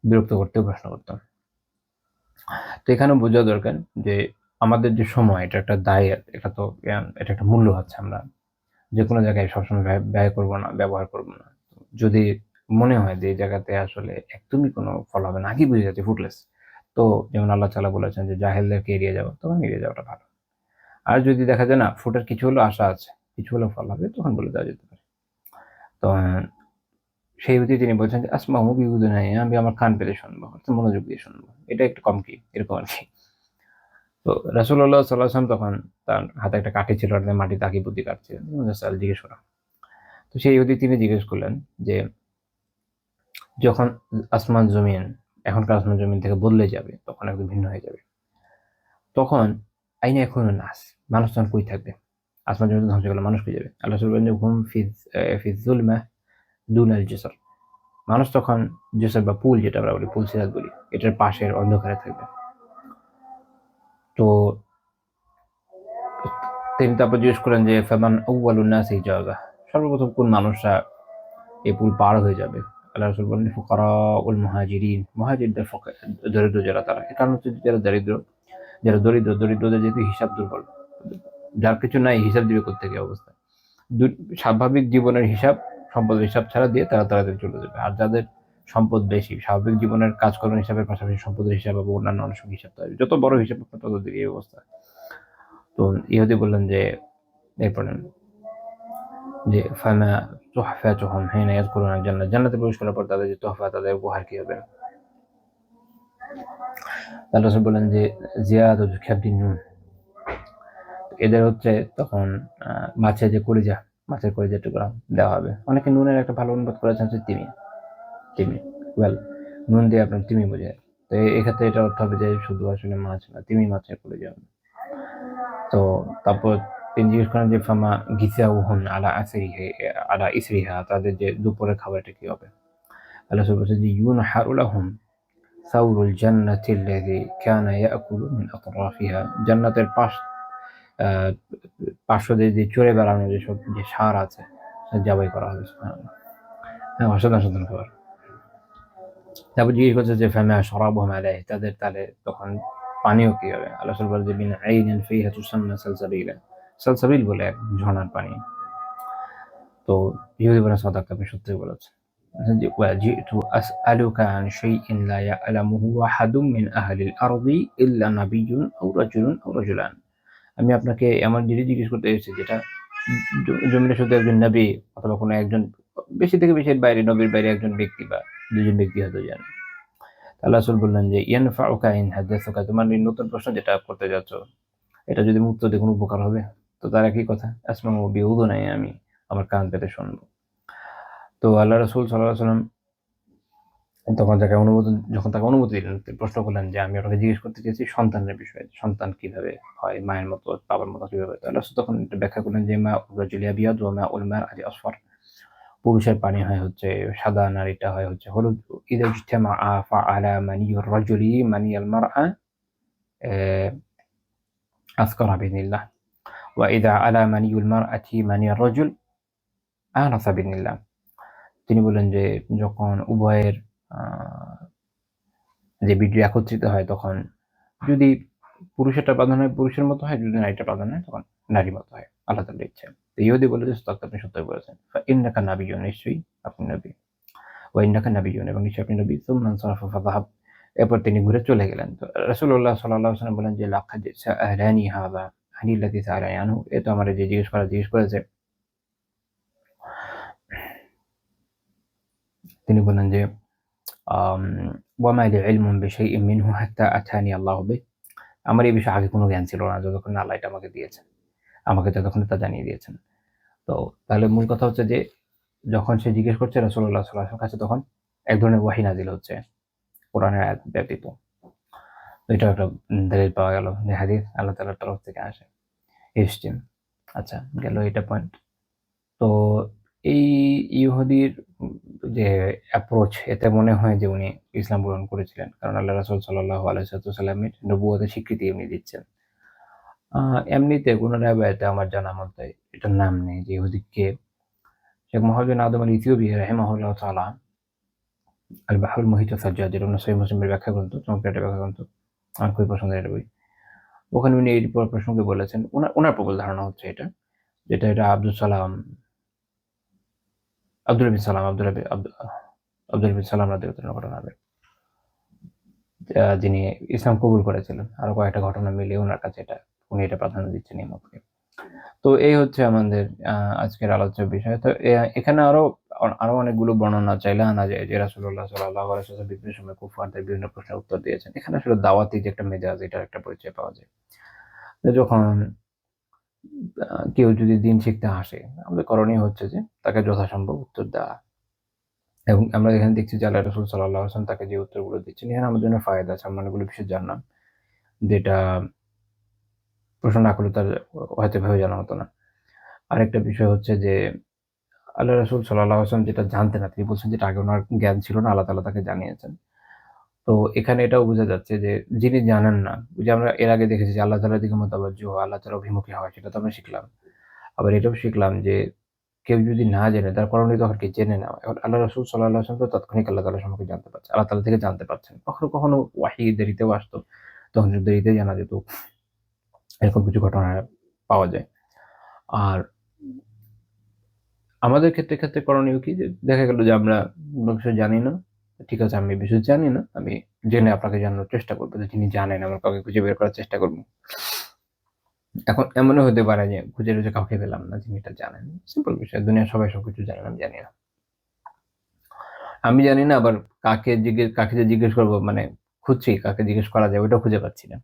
বিরক্ত করতেও প্রশ্ন করত। তো এখানেও বোঝা দরকার যে আমাদের যে সময় এটা একটা দায়ের, এটা তো এটা একটা মূল্য আছে। আমরা যেকোনো জায়গায় সবসময় ব্যয় করব না, ব্যবহার করব না। যদি মনে হয় যে এই জায়গাতে আসলে একদমই কোনো ফল হবে না, আগেই বুঝে যাচ্ছে fruitless, তো যেমন আল্লাহ তাআলা বলেছেন যে জাহেলদেরকে এড়িয়ে যাও, তখন এড়িয়ে যাওয়াটা ভালো। আর যদি দেখা যায় না ফোটার কিছু হলেও আশা আছে, কিছু হলেও ফল হবে, তখন বলে দেওয়া যেতে পারে। তো সেই ব্যক্তি তিনি বলছেন যে আসমাউ বিউযুনাই, আমি আমার কান পেতে শুনবো, অর্থাৎ মনোযোগ দিয়ে শুনবো। এটা একটু কম কি এরকম আরকি। তো রাসূলুল্লাহ সাল্লাল্লাহু আলাইহি ওয়াসাল্লাম তখন তার হাতে একটা কাঠি ছিল, ওটাতে মাটিতে আঁকিবুঁতি কাটছিলেন। জিজ্ঞেস করা। তো সেই ইহুদি তিনি জিজ্ঞেস করলেন যে যখন আসমান জমিন, এখনকার আসমান জমিন থেকে বদলে যাবে, তখন একদম ভিন্ন হয়ে যাবে। তখন আইনা ইয়াকুনুন নাস, মানুষ তখন কই থাকবে? আসমান জমিন ধ্বংস হয়ে গেলে মানুষ কই যাবে? আল্লাহ রাসূল বললেন যে হুম ফি যুলমাহ দুনাল জাসর। মানুষ তখন জাসর বা পুল, যেটা আমরা বলি, পুল সিরাত বলি, এটার পাশের অন্ধকারে থাকবে। তো তিনি তারপর জিজ্ঞেস করেন যে ফামান আউয়ালুন নাসি হিজাবা, সর্বপ্রথম কোন মানুষরা এই পুল পার হয়ে যাবে? আল্লাহ রাসূল বললেন ফুকারাউল মুহাজিরিন, মুহাজিরদের দরিদ্র যারা, তারা। এর কারণ হচ্ছে যারা দরিদ্রদের যেহেতু হিসাব দুর্বল, যার কিছু নাই হিসাব দিবে কোত্থেকে অবস্থা। স্বাভাবিক জীবনের হিসাব, সম্পদের হিসাব ছাড়া দিয়ে তারা তাড়াতাড়ি চলে যাবে। আর যাদের সম্পদ বেশি, স্বাভাবিক জীবনের কাজকর্ম হিসাবের পাশাপাশি সম্পদের হিসাব এবং অন্যান্য আনুষঙ্গিক হিসাব, যত বড় হিসাব আপনার তত দিকে এই অবস্থা। তো ইহুদি বললেন যে এরপরে যে ফামা তুহফাতুহুম হিনা ইয়াদখুলুনা জান্নাত, জান্নাতে প্রবেশ করার পর তাদের যে তোহফা, তাদের উপহার কি হবে? আল্লাহ রাসূল বললেন যে জিয়াদাতু খাবদিন নুন, এদের হচ্ছে তখন মাছের যে কলিজা, মাছের কলিজার টুকরা দেওয়া হবে। অনেকে নুনের একটা ভালো অনুবাদ করেছেন যে তিমি, তিমি ওয়েল, নুন দিয়ে আপনার তিমি বোঝায়। তো এক্ষেত্রে এটা অর্থ হবে যে শুধু আসলে মাছ না, তিমি মাছের কলিজা। তো তারপর তিনি জিজ্ঞেস করেন যে ফামা গিসাউহুম আলা ইসরিহা, তাদের যে দুপুরের খাবারটা কি হবে? আল্লাহ রাসূল বলছেন যে ইউনহারু লাহুম সাউরুল জান্নাতিল্লাযী কানা ইয়াকুলু মিন আতরাফিহা, জান্নাতের পার্শ্ব দিয়ে যে চড়ে বেড়ানো যেসব যে ষাঁড় আছে, জবাই করা হবে। সুবহানাল্লাহ। হ্যাঁ, অসাধারণ খাবার। তারপর জিজ্ঞেস করছে যে ফামা শারাবুহুম আলাইহি, তাদের তাহলে তখন পানীয় কি হবে? আল্লাহ রাসূল বলেন যে মিন আইনিন ফিহা তুসাম্মা সালসাবিলা, সালসাবিল বলে এক ঝর্ণার পানি। তো ইহুদি বলেন সাদাকা, আপনি সত্যি বলেছেন। যে ওয়াজিতু আসআলুকা আন শাইইন লা ইয়ালামুহু আহাদুম মিন আহলিল আরদি ইল্লা নাবিয়্যুন আও রাজুলুন আও রাজুলান, আমি আপনাকে এমন জিনিস জিজ্ঞেস করতে এসেছি যেটা জমিনে শুধু একজন নবী অথবা কোনো একজন, বেশি থেকে বেশি এর বাইরে, নবীর বাইরে একজন ব্যক্তি বা দুজন ব্যক্তি হয়তো জানে। আল্লাহ রাসূল বললেন যে ইয়ানফাউকা ইন হাদাসাকা, তোমার এই নতুন প্রশ্ন যেটা করতে যাচ্ছ, এটা যদি মুক্ত দিয়ে কোনো উপকার হবে? তো তার একই কথা, আসমাউ বিউযুনাই, আমি আমার কান পেতে শুনবো। তো আল্লাহ রাসূল সাল্লাল্লাহু আলাইহি ওয়াসাল্লাম যখন তাকে অনুমতি দিলেন, তিনি প্রশ্ন করলেন যে আমি আপনাকে জিজ্ঞেস করতে চেয়েছি সন্তানের বিষয়ে, সন্তান কিভাবে হয়, মায়ের মতো বাবার মতো কিভাবে হয়? তো আল্লাহ রাসূল তখন এটা ব্যাখ্যা করলেন যে মাউর রাজুলি আবিয়াদ ওয়া মাউল মারআতি আসফার, পুরুষের পানি হয় হচ্ছে সাদা, নারীটা হয় হচ্ছে হলুদ। ইযা ইজতামাআ ফাআলা মানিয়ুর রাজুলি মানিয়াল মারআ আসকারা বিইذنিল্লাহ ওয়া ইযা আলা মানিয়ুল মারআতি মানিয়ার রাজুল আনাসা বিইذنিল্লাহ। তিনি বললেন যে যখন উভয়ের যে বীর্য একত্রিত হয়, তখন যদি পুরুষেরটা প্রাধান্য হয় পুরুষের মতো হয়, যদি নারীটা প্রাধান্য হয় তখন নারীর মতো হয়, আল্লাহ তাআলার ইচ্ছা। তো ইহুদি বলে যে আপনি সত্যই বলেছেন, ইন্নাকা নাবিয়্যুন, নিশ্চয়ই আপনি নবী, ওয়া ইন্নাকা নাবিয়্যুন, এবং নিশ্চয়ই আপনি নবী। সুম্মা ইনসারাফা ফাযাহাব, এরপর তিনি ঘুরে চলে গেলেন। তো রাসূলুল্লাহ সাল্লাল্লাহু আলাইহি ওয়াসাল্লাম বলেন যে লাকাদ সাআলানি হাযা আনিল্লাযী সাআলানি আনহু, এ তো আমার যে জিজ্ঞেস করেছে। তিনি বললেন যে ওয়া মা লি ইলমুন বিশাইইন মিনহু হাত্তা আতানি আল্লাহু বিহি, আমার এই বিষয়ে আগে কোনো জ্ঞান ছিল না, যতক্ষণ না আল্লাহ এটা আমাকে দিয়েছেন, আমাকে যতক্ষণ তা জানিয়ে দিয়েছেন। তো তাহলে মূল কথা হচ্ছে যে যখন সে জিজ্ঞেস করছে রাসূলুল্লাহ সাল্লাল্লাহু আলাইহি ওয়াসাল্লামের কাছে, তখন এক ধরনের ওয়াহী নাযিল হচ্ছে, কোরআনের আয়াত ব্যতীত। তো এটাও একটা দলিল পাওয়া গেল যে হাদীস আল্লাহ তাআলার তরফ থেকে এসছে। আচ্ছা, গেল এটা পয়েন্ট। তো এই ইহুদির যে অ্যাপ্রোচ, এতে মনে হয় যে উনি ইসলাম গ্রহণ করেছিলেন, কারণ আল্লাহ রাসূল সাল্লাল্লাহু আলাইহি ওয়াসাল্লামের নবুয়তের স্বীকৃতি এমনি দিচ্ছেন। এমনিতে কোনো রেওয়ায়েতে আমার জানা মতে এটার নাম নেই যে ইহুদি কে। শেখ মোহাম্মদ বিন আদম আল ইথিওপি রাহিমাহুল্লাহ তাআলা আল বাহরুল মুহিত সাজ্জাদ, যেটা উনি সহিহ মুসলিমের ব্যাখ্যা গ্রন্থ, চমৎকার একটা ব্যাখ্যা গ্রন্থ, আমার খুবই পছন্দের একটা বই। ওখানে উনি এই প্রসঙ্গে বলেছেন, উনার প্রবল ধারণা হচ্ছে এটা, এটা আব্দুল বিন সালাম আব্দুল বিন সালাম রাদিয়াল্লাহু তাআলা ঘটনা হবে, যিনি ইসলাম কবুল করেছিলেন। আরো কয়েকটা ঘটনা মিলিয়ে ওনার কাছে উনি এটা প্রাধান্য দিচ্ছেন এই মতকে। তো এই হচ্ছে আমাদের আজকের আলোচ্য বিষয়। তো এখানে আরো অনেকগুলো বর্ণনা চাইলে আনা যায় যে রাসূলুল্লাহ সাল্লাল্লাহু আলাইহি ওয়াসাল্লাম বিভিন্ন সময় কুফারদের বিভিন্ন প্রশ্নের উত্তর দিয়েছেন। এখানে আসলে দাওয়াতি যে একটা মেজাজ, এটার একটা পরিচয় পাওয়া যায়। যখন কেউ যদি দিন শিখতে আসে, আমাদের করণীয় হচ্ছে যে তাকে যথাসম্ভব উত্তর দেওয়া। এবং আমরা এখানে দেখছি যে আল্লাহ রাসূল সাল্লাল্লাহু আলাইহি ওয়াসাল্লাম তাকে যে উত্তরগুলো দিচ্ছেন, এখানে আমাদের জন্য ফায়দা আছে। আমরা অনেকগুলো বিষয় জানলাম, যেটা প্রশ্ন না করলে তার হয়তো ভেবে জানা হতো না। আরেকটা বিষয় হচ্ছে যে আল্লাহ রাসূল সাল্লাল্লাহু আলাইহি ওয়াসাল্লাম যেটা জানতেন না, তিনি বলছেন যেটা আগে উনার জ্ঞান ছিল না, আল্লাহ তাআলা তাকে জানিয়েছেন। তো এখানে এটাও বোঝা যাচ্ছে যে যিনি জানেন না, ওই যে আমরা এর আগে দেখেছি যে আল্লাহ তাআলার দিকে মুতাওয়াজ্জিহ হওয়া, আল্লাহ তাআলার অভিমুখী হওয়া, সেটা তো আমরা শিখলাম। আবার এটাও শিখলাম যে কেউ যদি না জেনে, তার করণীয় তখন কি জেনে নেওয়া। এখন আল্লাহ রাসূল সাল্লাল্লাহু আলাইহি ওয়াসাল্লাম তো তাৎক্ষণিক আল্লাহ তাআলা সম্পর্কে জানতে পারছেন, আল্লাহ তাআলা থেকে জানতে পারছেন। কখনো কখনো ওয়াহী দেরিতেও আসতো, তখন দেরিতে জানা যেত। এরকম কিছু ঘটনা পাওয়া যায়। আর আমাদের ক্ষেত্রে করণীয় কি, যে দেখা গেল যে আমরা কোনো বিষয় জানি না। ঠিক আছে, আমি এই বিষয় জানি না। আমি জেনে আপনাকে জানানোর চেষ্টা করব। যে যিনি জানেন, আমরা কাউকে খুঁজে বের করার চেষ্টা করব। এখন এমনও হতে পারে যে খুঁজে টুজে কাউকে পেলাম না যিনি এটা জানেন। সিম্পল বিষয়। দুনিয়ার সবাই সবকিছু জানেন, আমি জানি না। আমি জানি না, আবার কাকে যে জিজ্ঞেস করব, মানে খুঁজছি কাকে জিজ্ঞেস করা যায় ওইটাও খুঁজে পাচ্ছি না।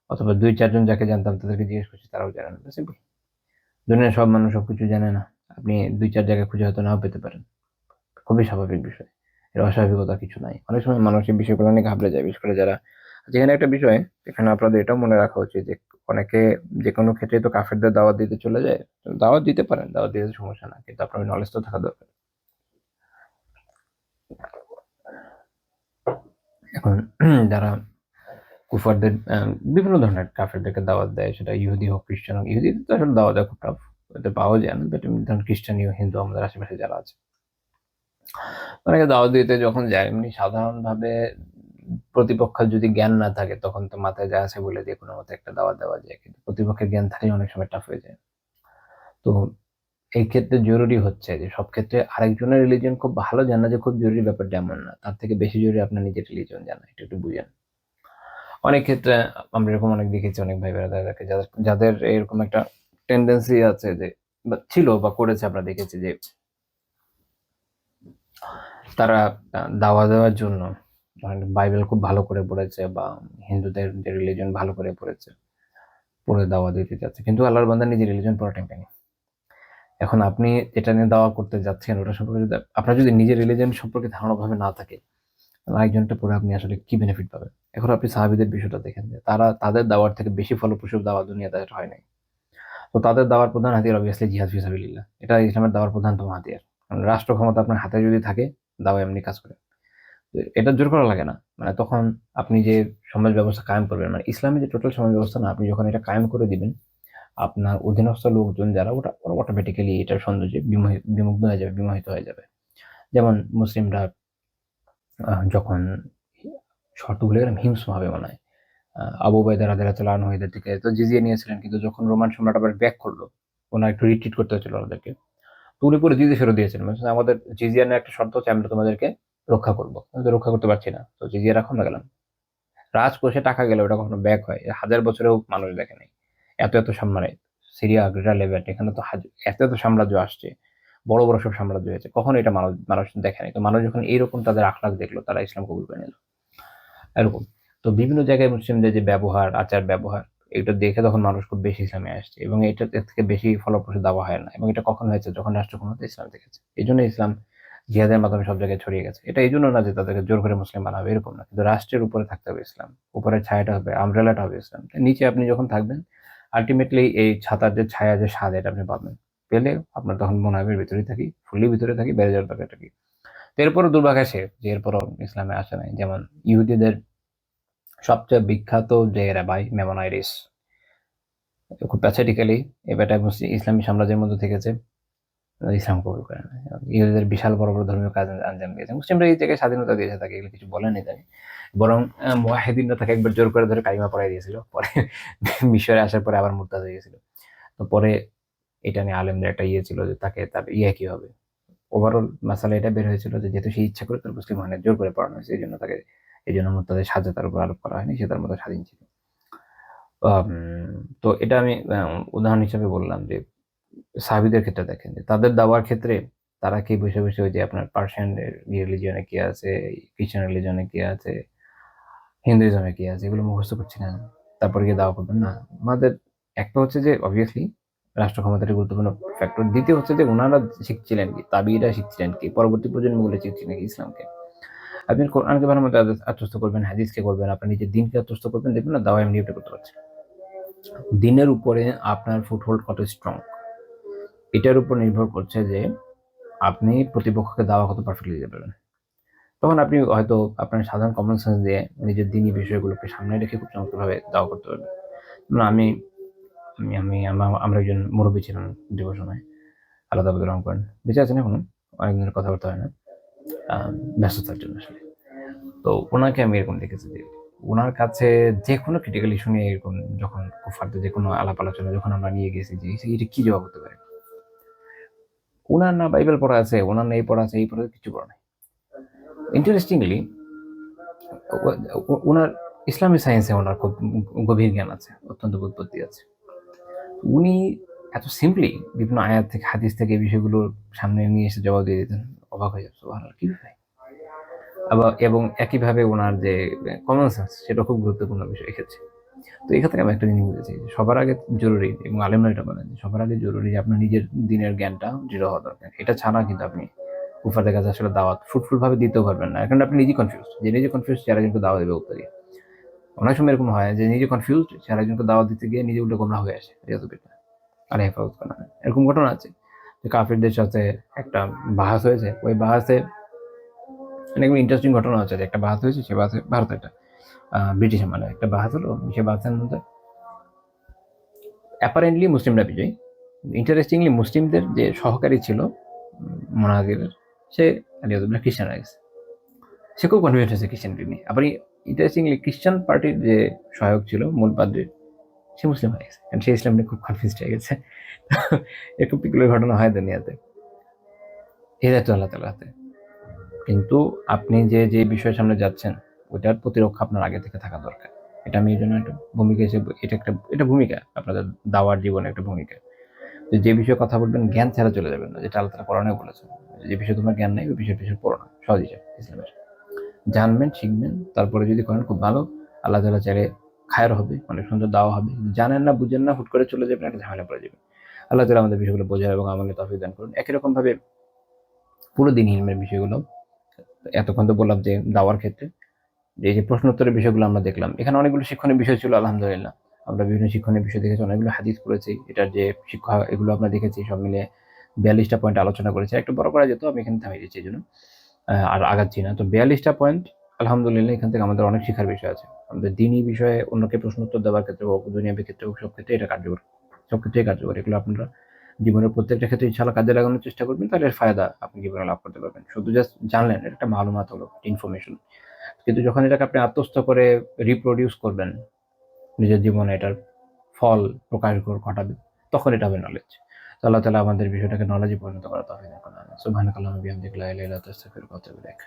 অথবা ২-৪ জন যাকে জানতাম তাদেরকে জিজ্ঞেস করছি, তারাও জানে না। সিম্পল। দুনিয়ার সব মানুষ সবকিছু জানে না। আপনি ২-৪ জায়গায় খুঁজে হয়তো নাও পেতে পারেন। খুবই স্বাভাবিক বিষয়। এর অস্বাভাবিকতা কিছু নাই। অনেক সময় মানুষ এই বিষয়গুলো নিয়ে ঘাবড়ে যায়। বিশেষ করে যারা, যেখানে একটা বিষয়, এখানে আপনাদের এটাও মনে রাখা উচিত যে অনেকে যেকোনো ক্ষেত্রেই তো কাফেরদের দাওয়াত দিতে চলে যায়। দাওয়াত দিতে পারেন, দাওয়াত দিতে সমস্যা না। কিন্তু আপনার ওই নলেজ তো থাকা দরকার। এখন যারা কুফারদের বিভিন্ন ধরনের কাফেরদেরকে দাওয়াত দেয়, সেটা ইহুদি হোক, খ্রিস্টান হোক। ইহুদিদের তো আসলে দাওয়াত দেওয়া খুব টাফ। ওদের পাওয়া যায় না। বাট ধরুন খ্রিস্টানীয়, হিন্দু আমাদের আশেপাশে যারা আছে, অনেকে দাওয়াত দিতে যখন যায়, এমনি সাধারণভাবে প্রতিপক্ষের যদি জ্ঞান না থাকে, তখন তো মাথায় যা আছে বলে দিয়ে কোনো মতে একটা দাওয়াত দেওয়া যায়। কিন্তু প্রতিপক্ষের জ্ঞান থাকলে অনেক সময় টাফ হয়ে যায়। তো এই ক্ষেত্রে জরুরি হচ্ছে যে সব ক্ষেত্রে আরেকজনের রিলিজিয়ন খুব ভালো জানা যে খুব জরুরি ব্যাপারটা এমন না। তার থেকে বেশি জরুরি আপনার নিজের রিলিজিয়ন জানা। এটা একটু বুঝেন। অনেক ক্ষেত্রে আমরা এরকম অনেক দেখেছি, অনেক ভাই ব্রাদারদেরকে যাদের এরকম একটা টেনডেন্সি আছে, যে বা ছিল বা করেছে, আমরা দেখেছি যে তারা দাওয়া দেওয়ার জন্য ধরেন বাইবেল খুব ভালো করে পড়েছে, বা হিন্দুদের যে রিলিজন ভালো করে পড়ে দাওয়া দিতে যাচ্ছে, কিন্তু আল্লাহর বান্দা নিজের রিলিজন পড়া টাইম পায়নি। এখন আপনি যেটা নিয়ে দাওয়া করতে যাচ্ছেন, ওটা সম্পর্কে যদি আপনার যদি নিজের রিলিজন সম্পর্কে ধারণা ভাবে না থাকে, তাহলে আরেকজনটা পড়ে আপনি আসলে কি বেনিফিট পাবেন? এখন আপনি সাহাবীদের বিষয়টা দেখেন, যে তাদের দাওয়ার থেকে বেশি ফলপ্রসূ দাওয়া দুনিয়াতে আর হয় নাই। তো তাদের দাওয়ার প্রধান হাতিয়ার অবভিয়াসলি জিহাদ ফি সাবিলিল্লাহ। এটা ইসলামের দাওয়ার প্রধানতম হাতিয়ার। কারণ রাষ্ট্র ক্ষমতা আপনার হাতে যদি থাকে, দাওয়া এমনি কাজ করে। এটা জোর করা লাগে না। মানে তখন আপনি যে সমাজ ব্যবস্থা কায়েম করবেন, মানে ইসলামের যে টোটাল সমাজ ব্যবস্থা না, আপনি যখন এটা কায়েম করে দিবেন, আপনার অধীনস্থ লোকজন যারা, ওটা অটোমেটিক্যালি এটার সৌন্দর্যে বিমুগ্ধ হয়ে যাবে, বিমোহিত হয়ে যাবে। যেমন মুসলিমরা যখন শর্তগুলো এরকম হিংস্রভাবে বানায়, আবু উবাইদা রাদিয়াল্লাহু আনহু এদের থেকে তো জিজিয়া নিয়েছিলেন, কিন্তু যখন রোমান সম্রাট আবার ব্যাক করলো, ওনার একটু রিট্রিট করতে হচ্ছিল ওনাদেরকে, তো উনি পুরো জিজিয়া ফেরত দিয়েছেন। মানে আমাদের জিজিয়া নিয়ে একটা শর্ত হচ্ছে, আমরা তোমাদেরকে রক্ষা করবো, কিন্তু রক্ষা করতে পারছি না, তো জিজিয়া রাখো, আমরা গেলাম। রাজকোষে টাকা গেলে ওটা কখনো ব্যাক হয়? 1000 বছরেও মানুষ দেখে নাই। এত মানে সিরিয়া, গ্রেটার লেভেল, এখানে তো এত সাম্রাজ্য আসছে, বড় বড় সব সাম্রাজ্য হয়েছে, কখনো এটা মানুষ দেখে নাই। তো মানুষ যখন এইরকম তাদের আখলাক দেখলো, তারা ইসলাম কবুল করে নিল। এরকম। তো বিভিন্ন জায়গায় মুসলিমদের যে ব্যবহার, আচার ব্যবহার, এটা দেখে তখন মানুষ খুব বেশি ইসলামে আসছে, এবং এর থেকে বেশি ফলপ্রসূ দাওয়া হয় না। এবং এটা কখন হয়েছে? যখন রাষ্ট্র ক্ষমতা ইসলাম দেখেছে। এই জন্য ইসলাম জিহাদের মাধ্যমে সব জায়গায় ছড়িয়ে গেছে। এটা এই জন্য না যে তাদেরকে জোর করে মুসলিম বানাবে, এরকম না। কিন্তু রাষ্ট্রের উপরে থাকতে হবে ইসলাম, উপরের ছায়াটা হবে, আমব্রেলাটা হবে ইসলাম। নিচে আপনি যখন থাকবেন, আলটিমেটলি এই ছাতার যে ছায়া, যে স্বাদ, এটা আপনি পাবেন। পেলে আপনার তখন মনে হবে এর ভিতরেই থাকি, ফুললি ভিতরে থাকি, বেড়ে যাওয়ার দরকারটা কি। তো এরপরও দুর্ভাগ্য সে যে এরপরও ইসলামে আসে নাই। যেমন ইহুদিদের সবচেয়ে বিখ্যাত যে রাবাই মেমোনাইরিস, খুব প্যাথেটিক্যালি এ বেটা ইসলামী সাম্রাজ্যের মধ্যে থেকেছে, ইসলাম কবুল করে না। ইহুদিদের বিশাল বড় বড় ধর্মীয় কাজ আঞ্জাম দিয়েছে, মুসলিমরা এই থেকে স্বাধীনতা দিয়েছে তাকে, এগুলো কিছু বলেনি তাকে। বরং মুয়াহিদিনরা তাকে একবার জোর করে ধরে কালিমা পড়াই দিয়েছিল, পরে মিশরে আসার পরে আবার মুরতাদ হয়ে গেছিল। তো পরে এটা নিয়ে আলেমদের একটা ইয়ে ছিল যে তাকে তার ইয়ে কি হবে। ওভারঅল মাসালা এটা বের হয়েছিল যে যেহেতু সে ইচ্ছা করে তার মুসলিম হয় না, জোর করে পড়ানো হয়েছে, এই জন্য তাকে, এই জন্য মুরতাদের সাজা তার উপর আরোপ করা হয়নি, সে তার মতো স্বাধীন ছিল। আম, তো এটা আমি উদাহরণ হিসেবে বললাম যে সাহাবীদের ক্ষেত্রে দেখেন যে তাদের দাওয়ার ক্ষেত্রে তারা কি বসে বসে ওই যে আপনার পার্সিয়ান রিলিজিয়নে কি আছে, খ্রিস্টান রিলিজনে কি আছে, হিন্দুইজমে কি আছে, এগুলো মুখস্থ করছি না তারপরে গিয়ে দাওয়া করবেন না। আমাদের একটা হচ্ছে যে অবভিয়াসলি রাষ্ট্র ক্ষমতাটা গুরুত্বপূর্ণ ফ্যাক্টর, দ্বিতীয় হচ্ছে যে ওনারা শিখছিলেন কি, তাবিরা শিখছিলেন কি, পরবর্তী প্রজন্মগুলো শিখছিলেন কি ইসলামকে। আপনি কোরআনকে ভালো মতো আত্মস্থ করবেন, হাদিসকে করবেন, আপনার নিজের দিনকে আত্মস্থ করবেন, দেখবেন না দাওয়া এমনি করতে পারছেন। দিনের উপরে আপনার ফুটহোল্ড কত স্ট্রং, এটার উপর নির্ভর করছে যে আপনি প্রতিপক্ষকে দাওয়া কত পারফেক্টলি দিতে পারবেন। তখন আপনি হয়তো আপনার সাধারণ কমন সেন্স দিয়ে নিজের দিনই বিষয়গুলোকে সামনে রেখে খুব চমৎকারভাবে দাওয়া করতে পারবেন। যেমন আমরা একজন মুরব্বী ছিলাম দীর্ঘ সময়, আলাদা গ্রহণ করেন, বেঁচে আছেন এখনো, অনেকদিনের কথাবার্তা হয় না, ব্যস্ততার জন্য আসলে। তো ওনাকে আমি এরকম দেখেছি যে ওনার কাছে যে কোনো ক্রিটিক্যাল ইস্যু নিয়ে এরকম যখন কুফারদের যে কোনো আলাপ আলোচনা যখন আমরা নিয়ে গেছি যে এটা কি জবাব হতে পারে, ওনার না বাইবেল পড়া আছে, ওনার না এই পড়া আছে, এই পড়া কিছু পড়া নাই। ইন্টারেস্টিংলি ওনার ইসলামী সায়েন্সে ওনার খুব গভীর জ্ঞান আছে, অত্যন্ত বুৎপত্তি আছে। উনি এত সিম্পলি বিভিন্ন আয়াত থেকে হাদিস থেকে এই বিষয়গুলো সামনে নিয়ে এসে জবাব দিয়ে দিতেন, অবাক হয়ে যাচ্ছে আর কি ভাই। আবার এবং একইভাবে ওনার যে কমন সেন্স সেটা খুব গুরুত্বপূর্ণ বিষয় এক্ষেত্রে। তো এখান থেকে আমি একটা জিনিস বুঝেছি, সবার আগে জরুরি, এবং আলেমরা এটা বলেন, সবার আগে জরুরি যে আপনার নিজের দিনের জ্ঞানটা দৃঢ় হওয়া দরকার। এটা ছাড়া কিন্তু আপনি কুফারদের কাছে আসলে দাওয়াত ফ্রুটফুল ভাবে দিতেও পারবেন না, কারণ আপনি নিজে কনফিউজ, যে নিজে কনফিউজ যারা কিন্তু দাওয়া দেবে উত্তরে। অনেক সময় এরকম হয় যে নিজে কনফিউজ, যারা একজনকে দাওয়াত দিতে গিয়ে নিজে উল্টো গোমরা হয়ে আসে, আর হেফাজত করা হয়। এরকম ঘটনা আছে যে কাফিরদের সাথে একটা বাহাস হয়েছে, ওই বাহাসে অনেকগুলো ইন্টারেস্টিং ঘটনা আছে যে একটা বাহাস হয়েছে, সে বাহাসে ভারতে একটা ব্রিটিশ মানে একটা বাহাস হলো, সে বাহাসের মধ্যে অ্যাপারেন্টলি মুসলিমরা বিজয়ী। ইন্টারেস্টিংলি মুসলিমদের যে সহকারী ছিল মোনাজিরের, সে আলিয়াদুল্লাহ খ্রিস্টান হয়ে গেছে, সে খুব কনফিউজ হয়েছে খ্রিস্টানকে নিয়ে। আবার ইন্টারেস্টিংলি খ্রিস্টান পার্টির যে সহায়ক ছিল মূল পাদ্রীর, সে মুসলিম হয়ে গেছে, কারণ সে ইসলাম নিয়ে খুব কনফিউজ হয়ে গেছে। এরকম পিকুলার ঘটনা হয় দুনিয়াতে, হিদায়াত আল্লাহ তাআলার হাতে। কিন্তু আপনি যে যে বিষয়ের সামনে যাচ্ছেন ওটার প্রতিরক্ষা আপনার আগে থেকে থাকা দরকার। এটা আমি এই জন্য একটা ভূমিকা হিসেবে, এটা ভূমিকা আপনাদের দাওয়ার জীবনে একটা ভূমিকা, যে বিষয়ে কথা বলবেন জ্ঞান ছাড়া চলে যাবেন না, যেটা আল্লাহ তাআলা কোরআনে বলেছেন, যে বিষয়ে তোমার জ্ঞান নেই ওই বিষয়ে পড়ো না। সহজ হিসাব ইসলামের, জানবেন শিখবেন, তারপরে যদি করেন খুব ভালো, আল্লাহ তাআলা চাইলে খায়ের হবে, অনেক সুন্দর দাওয়া হবে। জানেন না বুঝেন না হুট করে চলে যাবেন, একটা ঝামেলা পড়ে যাবেন। আল্লাহ তাআলা আমাদের বিষয়গুলো বোঝার এবং আমলে তৌফিক দান করুন। একই রকম ভাবে পুরো দিন ইলমের বিষয়গুলো, এতক্ষণ তো বললাম যে দাওয়ার ক্ষেত্রে যে যে প্রশ্নোত্তরের বিষয়গুলো আমরা দেখলাম, এখানে অনেকগুলো শিক্ষণীয় বিষয় ছিল আলহামদুলিল্লাহ। আমরা বিভিন্ন শিক্ষণীয় বিষয় দেখেছি, অনেকগুলো হাদিস করেছি, এটার যে শিক্ষা এগুলো আমরা দেখেছি, সব মিলে 42টা পয়েন্ট আলোচনা করেছি। একটু বড় করা যেত, আমি এখানে থামিয়ে দিচ্ছি এই জন্য, আর আগাচ্ছি না। তো 42টা পয়েন্ট আলহামদুলিল্লাহ, এখান থেকে আমাদের অনেক শিক্ষার বিষয় আছে। আমাদের দিনই বিষয়ে অন্যকে প্রশ্ন উত্তর দেওয়ার ক্ষেত্রে হোক, দুনিয়াবী ক্ষেত্রে হোক, সব ক্ষেত্রে এটা কার্যকর, সব ক্ষেত্রেই কার্যকর। এগুলো আপনারা জীবনের প্রত্যেকটা ক্ষেত্রে ইনশাআল্লাহ কাজে লাগানোর চেষ্টা করবেন, তাহলে এর ফায়দা আপনি জীবনে লাভ করতে পারবেন। শুধু জাস্ট জানলেন, এটা একটা মালুমাত হলো, ইনফরমেশন। কিন্তু যখন এটাকে আপনি আত্মস্থ করে রিপ্রোডিউস করবেন নিজের জীবনে, এটার ফল প্রকাশ ঘটাবে, তখন এটা হবে নলেজ। তো আল্লাহ তাআলা আমাদের বিষয়টাকে নলেজে পরিণত করা তৌফিক দান করুন। সুবহানাকাল্লাহুম্মা ওয়া বিহামদিকা লা ইলাহা ইল্লা আনতা আস্তাগফিরুকা ওয়া আতুবু ইলাইক।